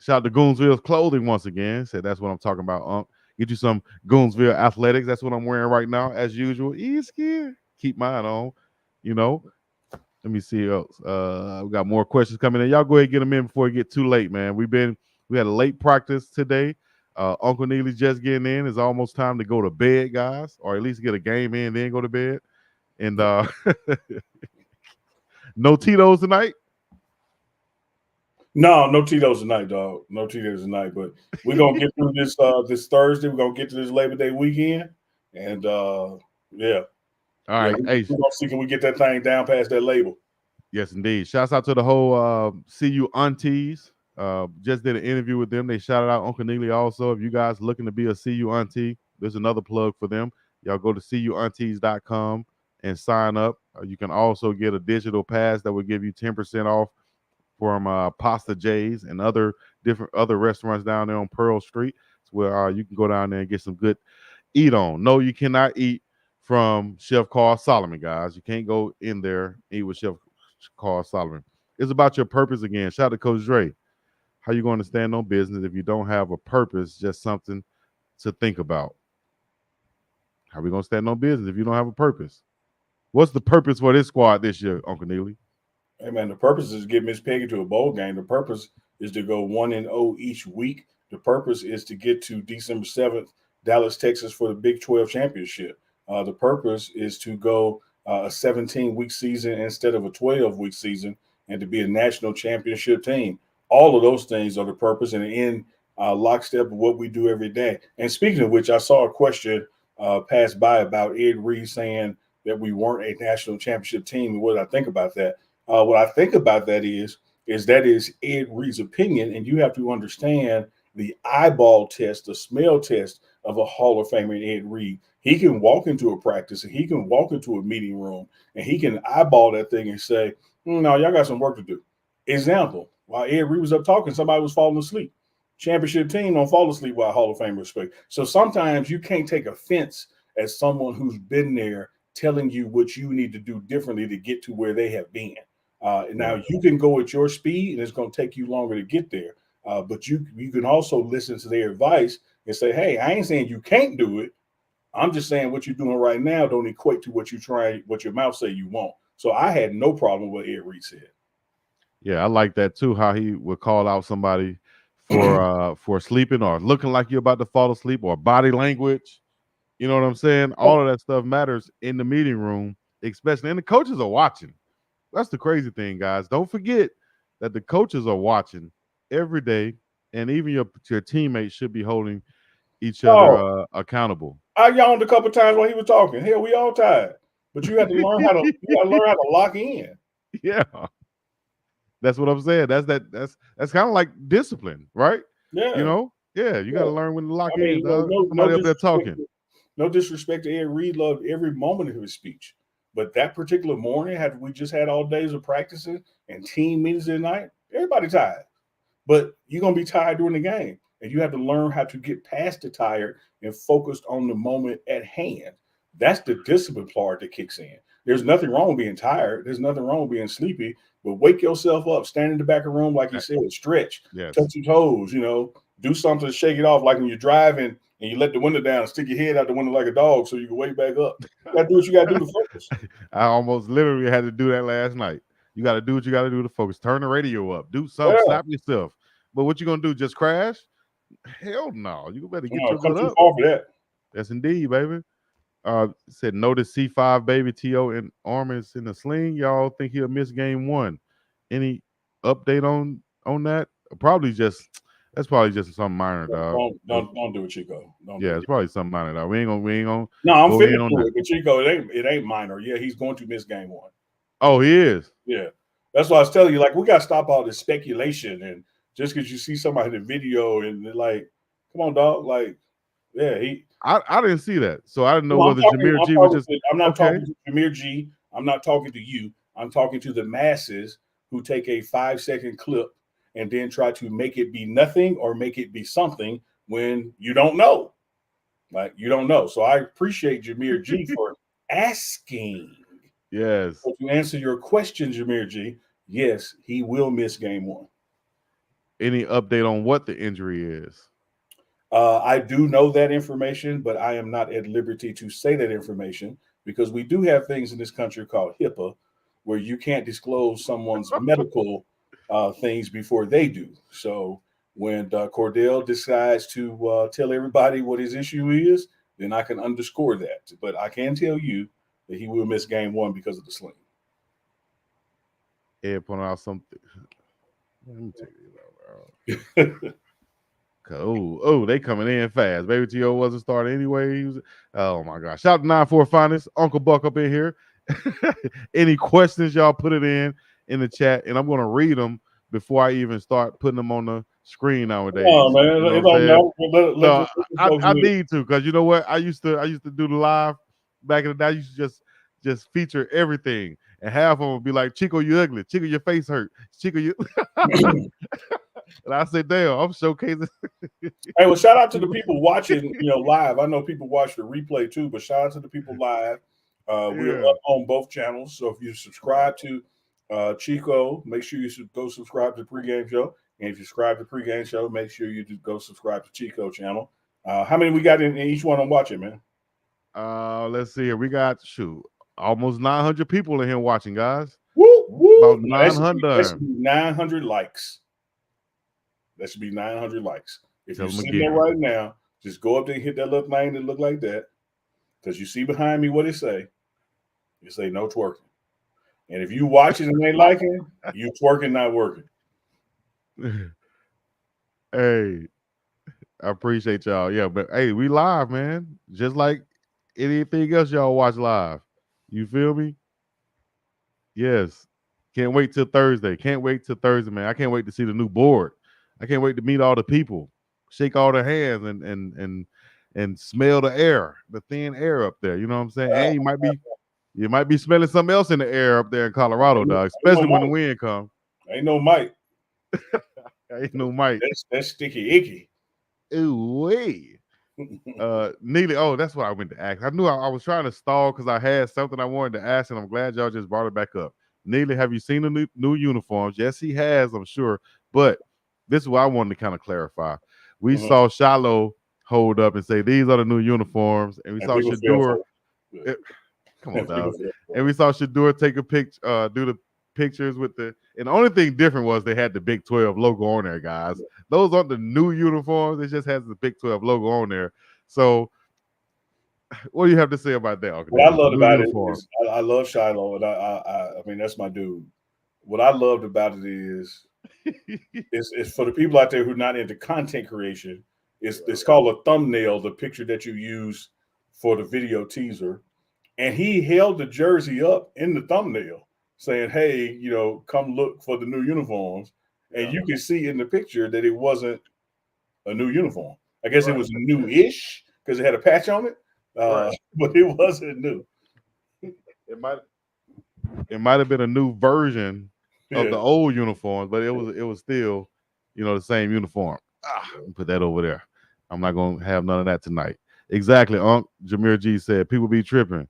shout out to Goonsville's clothing once again. Said that's what I'm talking about, Unc. Get you some Goonsville athletics. That's what I'm wearing right now, as usual. Easy, keep mine on. You know, let me see else. We got more questions coming in. Y'all go ahead and get them in before it get too late, man. We had a late practice today. Uncle Neely's just getting in. It's almost time to go to bed, guys, or at least get a game in, then go to bed. And no Tito's tonight. No, no Tito's tonight, dog. No Tito's tonight. But we're gonna get through this this Thursday. We're gonna get to this Labor Day weekend, and yeah, All yeah, right. Hey, we're gonna see can we get that thing down past that label. yes, indeed. Shouts out to the whole CU aunties. Just did an interview with them. They shouted out Uncle Neely also. If you guys looking to be a CU auntie, there's another plug for them. Y'all go to cuaunties.com and sign up. You can also get a digital pass that will give you 10% off from Pasta J's and other restaurants down there on Pearl Street. It's where you can go down there and get some good eat on. No, you cannot eat from Chef Carl Solomon, guys. You can't go in there and eat with Chef Carl Solomon. It's about your purpose again. Shout out to Coach Dre. How you going to stand on business if you don't have a purpose, just something to think about? How we going to stand on business if you don't have a purpose? What's the purpose for this squad this year, Uncle Neely? Hey man, the purpose is to get Miss Peggy to a bowl game. The purpose is to go 1-0 each week. The purpose is to get to December 7th, Dallas, Texas for the Big 12 championship. The purpose is to go a 17-week season instead of a 12-week season and to be a national championship team. All of those things are the purpose and in lockstep of what we do every day. And speaking of which, I saw a question pass by about Ed Reed saying that we weren't a national championship team. And what I think about that? What I think about that is that is Ed Reed's opinion, and you have to understand the eyeball test, the smell test of a Hall of Famer Ed Reed. He can walk into a practice and he can walk into a meeting room and he can eyeball that thing and say, "No, y'all got some work to do." Example: while Ed Reed was up talking, somebody was falling asleep. Championship team don't fall asleep while Hall of Famers speak. So sometimes you can't take offense as someone who's been there telling you what you need to do differently to get to where they have been. Now Yeah. you can go at your speed, and it's going to take you longer to get there. But you can also listen to their advice and say, "Hey, I ain't saying you can't do it. I'm just saying what you're doing right now don't equate to what you try, what your mouth say you want." So I had no problem with what Ed Reed said. Yeah, I like that too. How he would call out somebody for sleeping or looking like you're about to fall asleep or body language. You know what I'm saying? All of that stuff matters in the meeting room, especially, and the coaches are watching. That's the crazy thing, guys. Don't forget that the coaches are watching every day, and even your teammates should be holding each other Oh, accountable. I yawned a couple times while he was talking. Hell, we all tired, but you have to learn how to lock in. Yeah, that's what I'm saying. That's kind of like discipline, right? You Yeah, know, yeah, you got yeah. to learn when to lock I mean, in, dog. no Somebody up there disrespect, talking. no disrespect to Ed Reed. Loved every moment of his speech, but that particular morning, had we just had all days of practicing and team meetings at night, everybody tired. but you're gonna be tired during the game, and you have to learn how to get past the tired and focused on the moment at hand. That's the discipline part that kicks in. There's nothing wrong with being tired. There's nothing wrong with being sleepy, but wake yourself up, stand in the back of the room, like you said, stretch, Yes. touch your toes, do something to shake it off, like when you're driving and you let the window down and stick your head out the window like a dog so you can wake back up. You gotta do what you gotta do to focus. I almost literally had to do that last night. You got to do what you got to do to focus. Turn the radio up. Do something. Yeah. Slap yourself. But what you gonna do? Just crash? Hell no. You better get your Come good too up. far for that. Yes, indeed, baby. Said notice C5 baby T.O. and Armin's in the sling. Y'all think he'll miss game 1? Any update on that? That's probably just something minor, dog. Don't do it, Chico. It's probably something minor, dog. We ain't gonna No, I'm go finished in on with that. it, but Chico, it ain't minor. Yeah, he's going to miss game 1. Oh, he is. Yeah, that's why I was telling you, like, we got to stop all this speculation, and just because you see somebody in the video and they're like, come on, dog, like, yeah, I didn't see that, so I didn't know whether Jameer G was just. I'm not talking to Jameer G. I'm not talking to you. I'm talking to the masses who take a 5-second clip and then try to make it be nothing or make it be something when you don't know. Like, you don't know. So I appreciate Jameer G for asking. Yes. So to answer your question, Jameer G, yes, he will miss game 1. Any update on what the injury is? I do know that information, but I am not at liberty to say that information because we do have things in this country called HIPAA where you can't disclose someone's medical things before they do. So when Cordell decides to tell everybody what his issue is, then I can underscore that. But I can tell you that he will miss game 1 because of the sling. Ed pointed out something. Let me take it out. Oh, they coming in fast. Baby T.O. wasn't starting anyway. Oh my gosh. Shout out to 9-4 Finest. Uncle Buck up in here. Any questions, y'all put it in the chat, and I'm going to read them before I even start putting them on the screen nowadays. Oh man, you know I need to, because you know what? I used to do the live back in the day. I used to just feature everything, and half of them would be like, Chico, you ugly. Chico, your face hurt. Chico, you. And I said, damn, I'm showcasing. Hey, well, shout out to the people watching, live. I know people watch the replay too, but shout out to the people live. We're up on both channels. So if you subscribe to Chico, make sure you go subscribe to the pregame show. And if you subscribe to the pregame show, make sure you go subscribe to Chico channel. How many we got in each one I'm watching, man? Let's see here. We got almost 900 people in here watching, guys. Woo, woo. About 900. That should be 900 likes. That should be 900 likes. If you're sitting there right now, just go up there and hit that little thing that look like that. Because you see behind me what it say. It say no twerking. And if you watching and ain't liking, you twerking not working. Hey, I appreciate y'all. Yeah, but hey, we live, man. Just like anything else y'all watch live. You feel me? Yes. Can't wait till Thursday. Man. I can't wait to see the new board. I can't wait to meet all the people, shake all their hands, and smell the air, the thin air up there. You know what I'm saying? And you might be smelling something else in the air up there in Colorado, dog. Especially when the wind comes. Ain't no Mike. Ain't no Mike. That's sticky icky. Ooh wee. Neely. Oh, that's what I went to ask. I knew I was trying to stall because I had something I wanted to ask, and I'm glad y'all just brought it back up. Neely, have you seen the new uniforms? Yes, he has, I'm sure. But this is what I wanted to kind of clarify. We saw Shiloh hold up and say, these are the new uniforms. And we saw Shadur. Come on, dog. And we saw Shadur take a picture, do the pictures with and the only thing different was they had the Big 12 logo on there, guys. Those aren't the new uniforms. It just has the Big 12 logo on there. So what do you have to say about that? What I loved about it is I love Shiloh, and I mean, that's my dude. What I loved about it is it's for the people out there who are not into content creation. It's called a thumbnail, the picture that you use for the video teaser. And he held the jersey up in the thumbnail saying, hey, come look for the new uniforms. And you can see in the picture that it wasn't a new uniform. I guess it was new-ish because it had a patch on it, but it wasn't new. It might have been a new version of the old uniforms, but it was still the same uniform. Put that over there. I'm not gonna have none of that tonight. Exactly, Unc. Jameer G said people be tripping.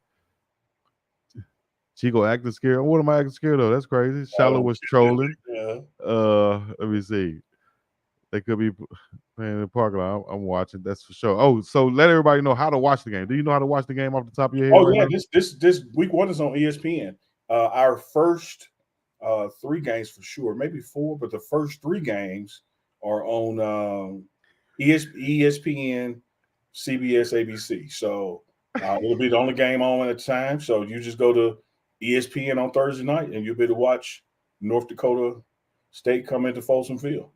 Chico acting scared. What am I acting scared of? That's crazy. Shallow was trolling. Yeah. Let me see. They could be playing in the parking lot. I'm watching. That's for sure. Oh, so let everybody know how to watch the game. Do you know how to watch the game off the top of your head right now? This week one is on ESPN. Our first 3 games for sure, maybe 4, but the first 3 games are on ESPN, CBS, ABC. So it'll be the only game on at a time. So you just go to ESPN on Thursday night, and you'll be able to watch North Dakota State come into Folsom Field.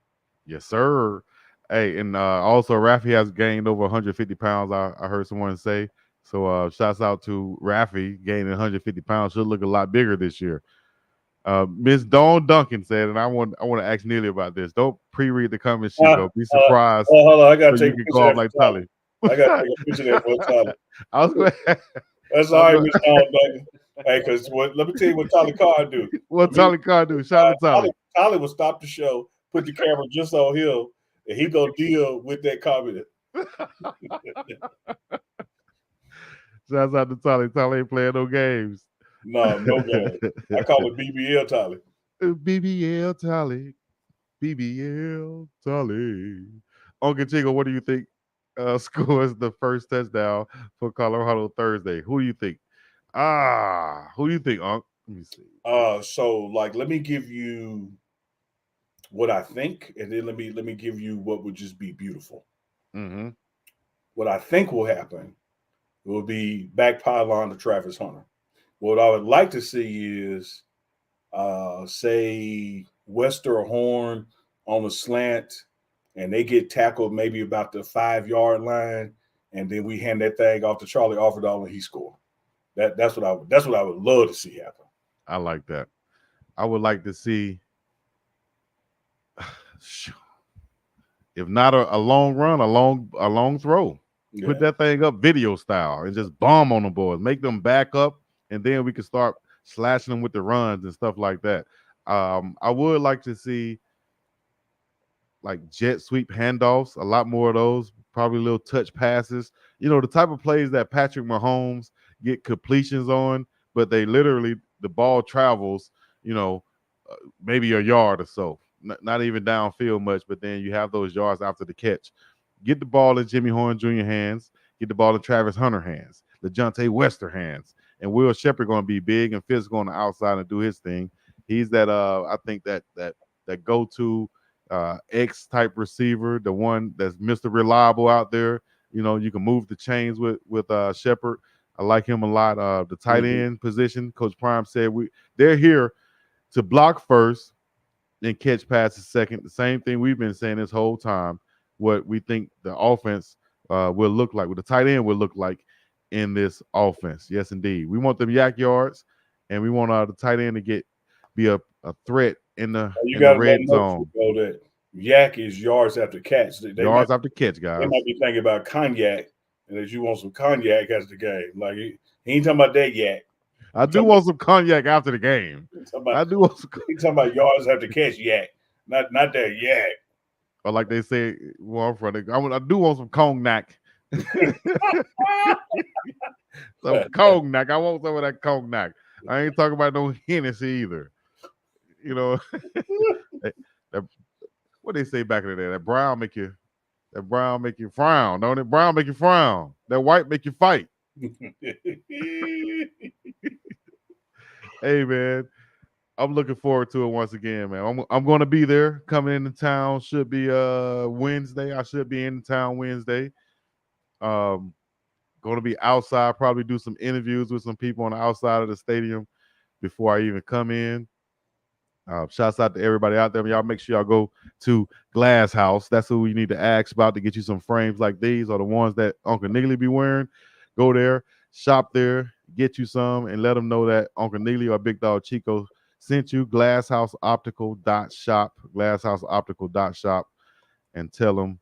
Yes, sir. Hey, and also Rafi has gained over 150 pounds. I heard someone say. So shouts out to Rafi gaining 150 pounds. Should look a lot bigger this year. Miss Dawn Duncan said, and I want to ask Neely about this. Don't pre-read the comments, Chico. Be surprised. Hold on, I gotta so take you can go off like Tully. I gotta take a picture of that for Tully. I was going. That's all right, Miss Dawn Duncan. Hey, because let me tell you what Tully Carr do. What Tully Carr do? Shout out to Tully. Tully will stop the show, put the camera just on him, and he go deal with that comment. Shouts out to Tully. Tully ain't playing no games. No game. I call it BBL Tully. BBL Tully. BBL Tully. Uncle Chico, what do you think scores the first touchdown for Colorado Thursday? Who do you think? Who do you think, Unc? Let me see. So let me give you what I think, and then let me give you what would just be beautiful. Mm-hmm. What I think will happen will be back pylon to Travis Hunter. What I would like to see is, say, Wester or Horn on a slant, and they get tackled maybe about the 5-yard line, and then we hand that thing off to Charlie Offerdahl and he score. That's what I would love to see happen. I like that. I would like to see, if not a long run, a long throw. Yeah. Put that thing up video style and just bomb on the boys. Make them back up, and then we can start slashing them with the runs and stuff like that. I would like to see like jet sweep handoffs, a lot more of those, probably little touch passes. The type of plays that Patrick Mahomes get completions on, but they literally, the ball travels, maybe a yard or so, not even downfield much, but then you have those yards after the catch. Get the ball in Jimmy Horn Jr. hands, get the ball in Travis Hunter hands, LeJontay Wester hands, and Will Shepherd going to be big and physical on the outside and do his thing. He's that I think that go-to X type receiver, the one that's Mr. Reliable out there. You can move the chains with Shepherd. I like him a lot. The tight end position, Coach Prime said they're here to block first and catch passes second. The same thing we've been saying this whole time. What we think the offense will look like, what the tight end will look like in this offense. Yes, indeed. We want them yak yards, and we want the tight end to be a threat in the red zone. That yak is yards after catch. Yards after catch, guys. They might be thinking about cognac, and that you want some cognac as the game. Like he ain't talking about that yak. I do want some cognac after the game. I do want some. He's talking about yards after catch yak, not that yak. Or like they say, well, I do want some cognac. Some cognac. I want some of that cognac. I ain't talking about no Hennessy either. What they say back in the day? That brown make you frown, don't it? Brown make you frown. That white make you fight. Hey man, I'm looking forward to it once again, man. I'm going to be there. Coming into town should be Wednesday. I should be in town Wednesday. Going to be outside. Probably do some interviews with some people on the outside of the stadium before I even come in. Shouts out to everybody out there. Y'all make sure y'all go to Glass House. That's who you need to ask about to get you some frames like these, or the ones that Uncle Neely be wearing. Go there, shop there, get you some, and let them know that Uncle Neely or Big Dog Chico sent you. GlassHouseOptical.shop, GlassHouseOptical.shop, and tell them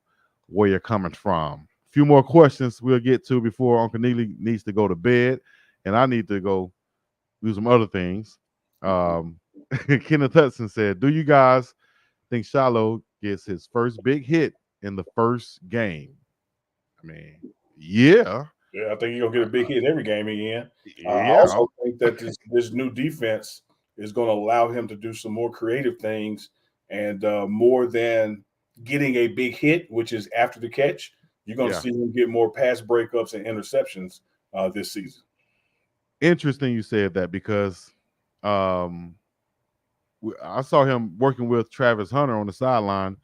where you're coming from. A few more questions we'll get to before Uncle Neely needs to go to bed, and I need to go do some other things. Kenneth Hudson said, do you guys think Shiloh gets his first big hit in the first game. I mean, yeah, Yeah, I think he's gonna get a big hit every game he in. I yeah, also think that this new defense is going to allow him to do some more creative things, and more than getting a big hit, which is after the catch. You're going to yeah. see him get more pass breakups and interceptions this season. Interesting you said that because um, I saw him working with Travis Hunter on the sideline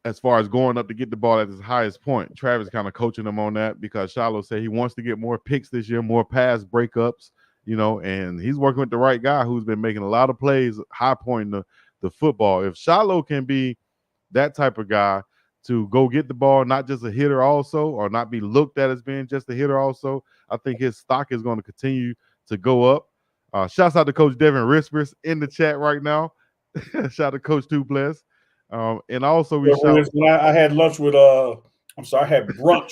as far as going up to get the ball at his highest point. Travis kind of coaching him on that because Shiloh said he wants to get more picks this year, more pass breakups, and he's working with the right guy who's been making a lot of plays, high pointing the football. If Shiloh can be that type of guy to go get the ball, not just a hitter also, or not be looked at as being just a hitter also, I think his stock is going to continue to go up. Shouts out to Coach Devin Rispers in the chat right now. Shout out to Coach Tubles. And also we Yeah, shout Riz, when I had lunch with I'm sorry, I had brunch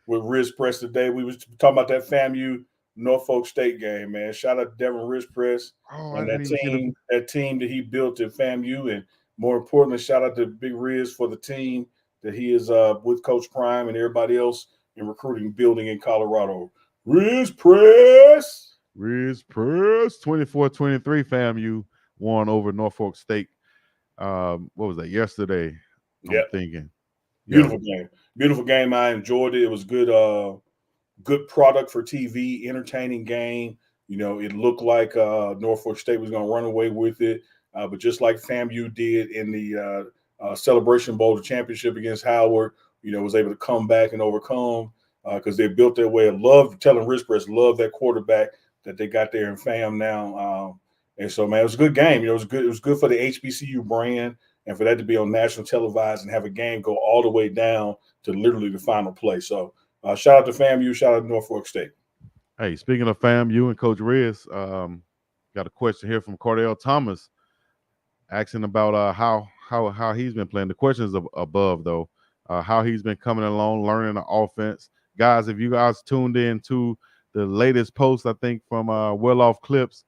with Riz Press today. We was talking about that FAMU Norfolk State game, man. Shout out to Devin Riz Press Oh, I and didn't even see the that team that he built at FAMU, and more importantly, shout out to Big Riz for the team that he is with Coach Prime and everybody else in recruiting building in Colorado. Riz Press. Riz Press 24-23 FAMU won over Norfolk State. What was that? Yesterday, Yeah, I'm thinking. Yeah. beautiful game. Beautiful game. I enjoyed it. It was good. Good product for TV, entertaining game. It looked like Norfolk State was going to run away with it, but just like FAMU did in the Celebration Bowl, the championship against Howard, was able to come back and overcome because they built their way. I love telling Risk Press, love that quarterback that they got there in FAM now. And so, man, it was a good game. It was good. It was good for the HBCU brand, and for that to be on national televised and have a game go all the way down to literally the final play. So, shout out to FAMU. Shout out to Norfolk State. Hey, speaking of FAMU and Coach Riz, got a question here from Cordell Thomas asking about how he's been playing. The question is above though, how he's been coming along, learning the offense. Guys, if you guys tuned in to the latest post, I think from Well Off Clips,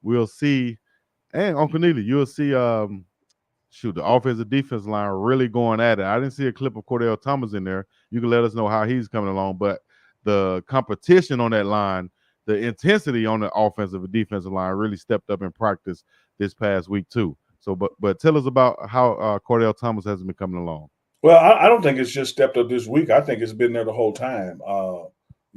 we'll see, and Uncle Neely, you'll see the offensive defense line really going at it. I didn't see a clip of Cordell Thomas in there. You can let us know how he's coming along, but the competition on that line, the intensity on the offensive and defensive line really stepped up in practice this past week too. So, but tell us about how Cordell Thomas has been coming along. Well, I don't think it's just stepped up this week. I think it's been there the whole time.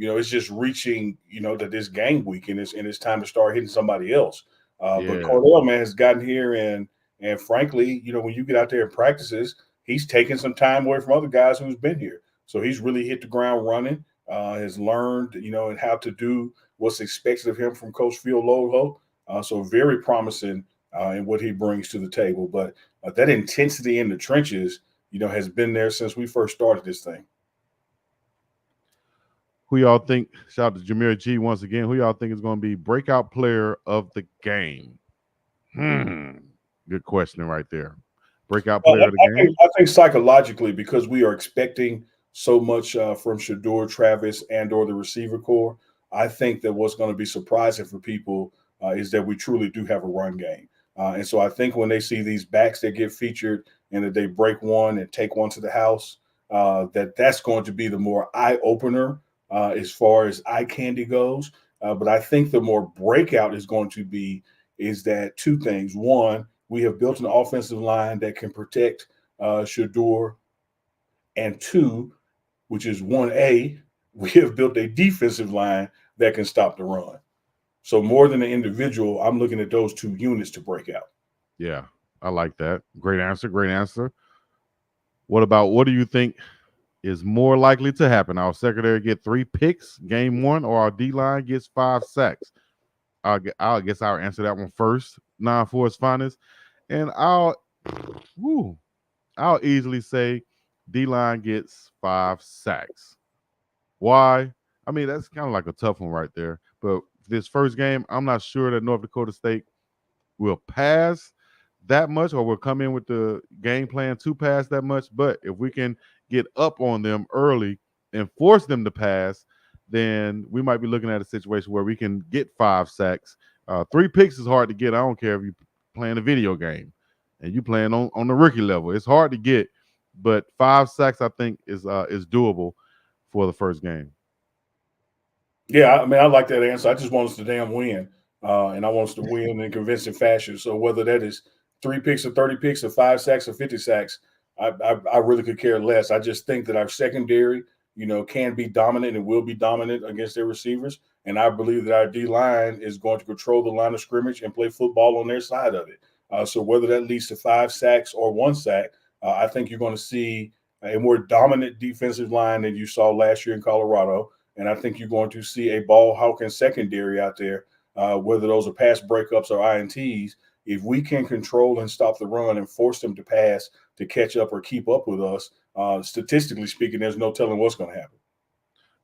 It's just reaching, to this game week, and it's time to start hitting somebody else. But Yeah, Cordell, man, has gotten here, and frankly, when you get out there and practices, he's taking some time away from other guys who's been here. So he's really hit the ground running. Has learned, and how to do what's expected of him from Coach Phil Loho. So very promising in what he brings to the table. But that intensity in the trenches, has been there since we first started this thing. who y'all think? Shout out to Jameer G once again. Who y'all think is going to be breakout player of the game? Good question right there. Breakout Well, player of the game. I think psychologically, because we are expecting so much from Shador, Travis, and/or the receiver core, I think that what's going to be surprising for people is that we truly do have a run game. And so I think when they see these backs that get featured and that they break one and take one to the house, that's going to be the more eye opener as far as eye candy goes. But I think the more breakout is going to be is that two things. One, we have built an offensive line that can protect Shador, and two, which is 1A, we have built a defensive line that can stop the run. So more than an individual, I'm looking at those two units to break out. Yeah, I like that. Great answer. Great answer. What do you think is more likely to happen? Our secondary get 3 picks game one, or our D line gets 5 sacks? I guess I'll answer that one first. 9-4 is finest, and I'll easily say D line gets 5 sacks. Why? I mean, that's kind of like a tough one right there. But this first game, I'm not sure that North Dakota State will pass that much or will come in with the game plan to pass that much. But if we can get up on them early and force them to pass, then we might be looking at a situation where we can get 5 sacks. 3 picks is hard to get. I don't care if you're playing a video game. and you playing on the rookie level. It's hard to get, but 5 sacks I think is doable for the first game. Yeah, I mean, I like that answer. I just want us to damn win, and I want us to win in convincing fashion. So whether that is 3 picks or 30 picks or 5 sacks or 50 sacks, I really could care less. I just think that our secondary, can be dominant and will be dominant against their receivers, and I believe that our D line is going to control the line of scrimmage and play football on their side of it. So whether that leads to 5 sacks or 1 sack, I think you're going to see a more dominant defensive line than you saw last year in Colorado. And I think you're going to see a ball hawking secondary out there, whether those are pass breakups or INTs. If we can control and stop the run and force them to pass to catch up or keep up with us, statistically speaking, there's no telling what's going to happen.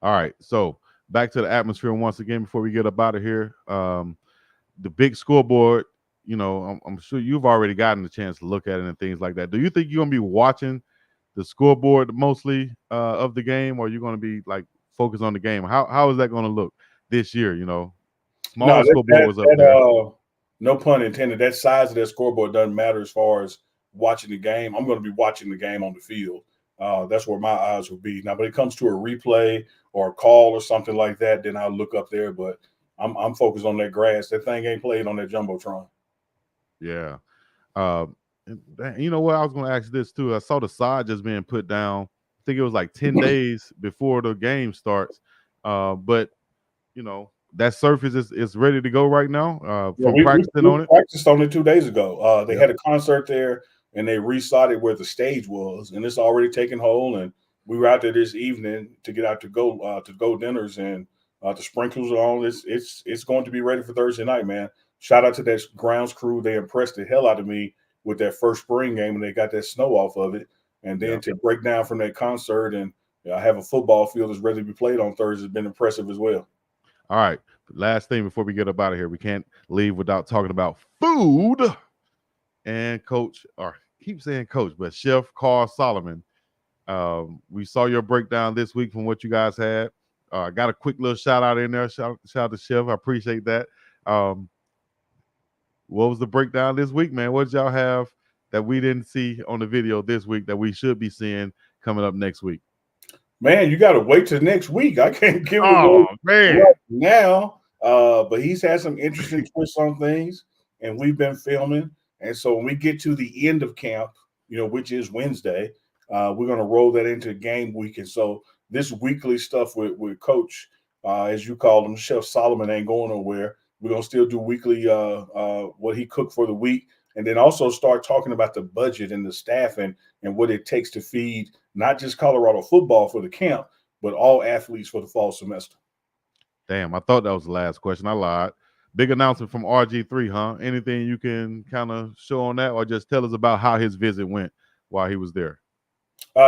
All right. So back to the atmosphere once again before we get up out of here. The big scoreboard, I'm sure you've already gotten the chance to look at it and things like that. Do you think you're going to be watching the scoreboard mostly of the game, or are you going to be like focus on the game? How is that going to look this year? Small scoreboard was up there. No pun intended. That size of that scoreboard doesn't matter as far as watching the game. I'm going to be watching the game on the field. That's where my eyes will be. Now, when it comes to a replay or a call or something like that, then I'll look up there. But I'm focused on that grass. That thing ain't played on that jumbotron. Yeah. You know what? I was going to ask this too. I saw the side just being put down. I think it was like 10 days before the game starts. But that surface is ready to go right now. From practicing on it. Practiced on it 2 days ago. They had a concert there, and they restarted where the stage was, and it's already taken hold. And we were out there this evening to get out to go dinners, and the sprinklers are on. It's going to be ready for Thursday night, man. Shout out to that grounds crew. They impressed the hell out of me with that first spring game, and they got that snow off of it. And then to break down from that concert and have a football field that's ready to be played on Thursday has been impressive as well. All right. Last thing before we get up out of here, we can't leave without talking about food. And Coach, or keep saying Coach, but Chef Carl Solomon. We saw your breakdown this week from what you guys had. Got a quick little shout out in there. Shout out to Chef. I appreciate that. What was the breakdown this week, man? What did y'all have that we didn't see on the video this week that we should be seeing coming up next week? Man, you got to wait till next week. I can't give it away right now. But he's had some interesting twists on things, and we've been filming. And so when we get to the end of camp, which is Wednesday, we're going to roll that into game week. And so this weekly stuff with Coach, as you call him, Chef Solomon, ain't going nowhere. We're going to still do weekly what he cooked for the week, and then also start talking about the budget and the staff and what it takes to feed not just Colorado football for the camp, but all athletes for the fall semester. Damn, I thought that was the last question. I lied. Big announcement from RG3, huh? Anything you can kind of show on that, or just tell us about how his visit went while he was there?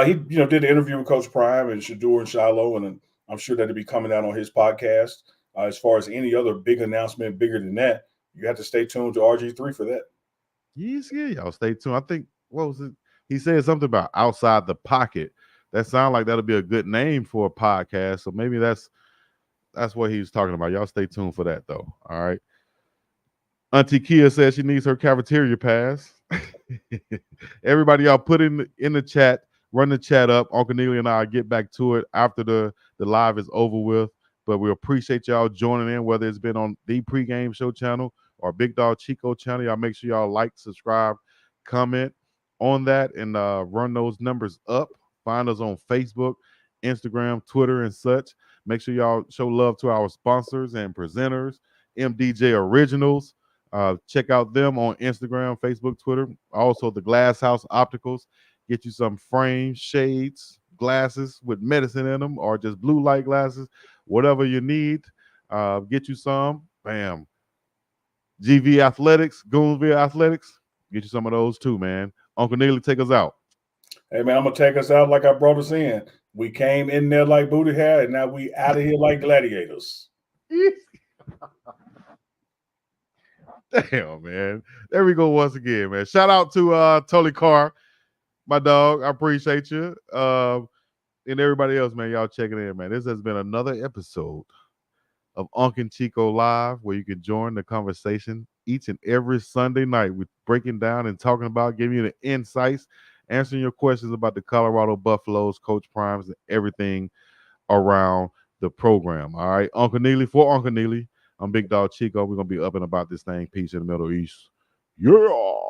He did an interview with Coach Prime and Shador and Shiloh, and I'm sure that'll be coming out on his podcast. As far as any other big announcement bigger than that, you have to stay tuned to RG3 for that. Yes, yeah, y'all stay tuned. I think, what was it? He said something about outside the pocket. That sounds like that'll be a good name for a podcast. So maybe that's what he's talking about. Y'all stay tuned for that, though. All right. Auntie Kia says she needs her cafeteria pass. Everybody, y'all put in the chat, run the chat up. Uncle Neely and I get back to it after the live is over with. But we appreciate y'all joining in, whether it's been on the pregame show channel or Big Dog Chico channel. Y'all make sure y'all like, subscribe, comment on that, and run those numbers up. Find us on Facebook, Instagram, Twitter, and such. Make sure y'all show love to our sponsors and presenters, MDJ Originals. Check out them on Instagram, Facebook, Twitter. Also, the Glass House Opticals. Get you some frames, shades, glasses with medicine in them, or just blue light glasses. Whatever you need, get you some. Bam. GV Athletics, Goonsville Athletics, get you some of those too, man. Uncle Neely, take us out. Hey, man, I'm going to take us out like I brought us in. We came in there like booty hair, and now we out of here like gladiators. Damn, man. There we go once again, man. Shout out to Tully Carr, my dog. I appreciate you. And everybody else, man, y'all checking in, man. This has been another episode of UNK and CHICO Live, where you can join the conversation each and every Sunday night. We're breaking down and talking about, giving you the insights, answering your questions about the Colorado Buffaloes, Coach Primes, and everything around the program. All right, Uncle Neely, for Uncle Neely, I'm Big Dog Chico. We're going to be up and about this thing. Peace in the Middle East. Yeah.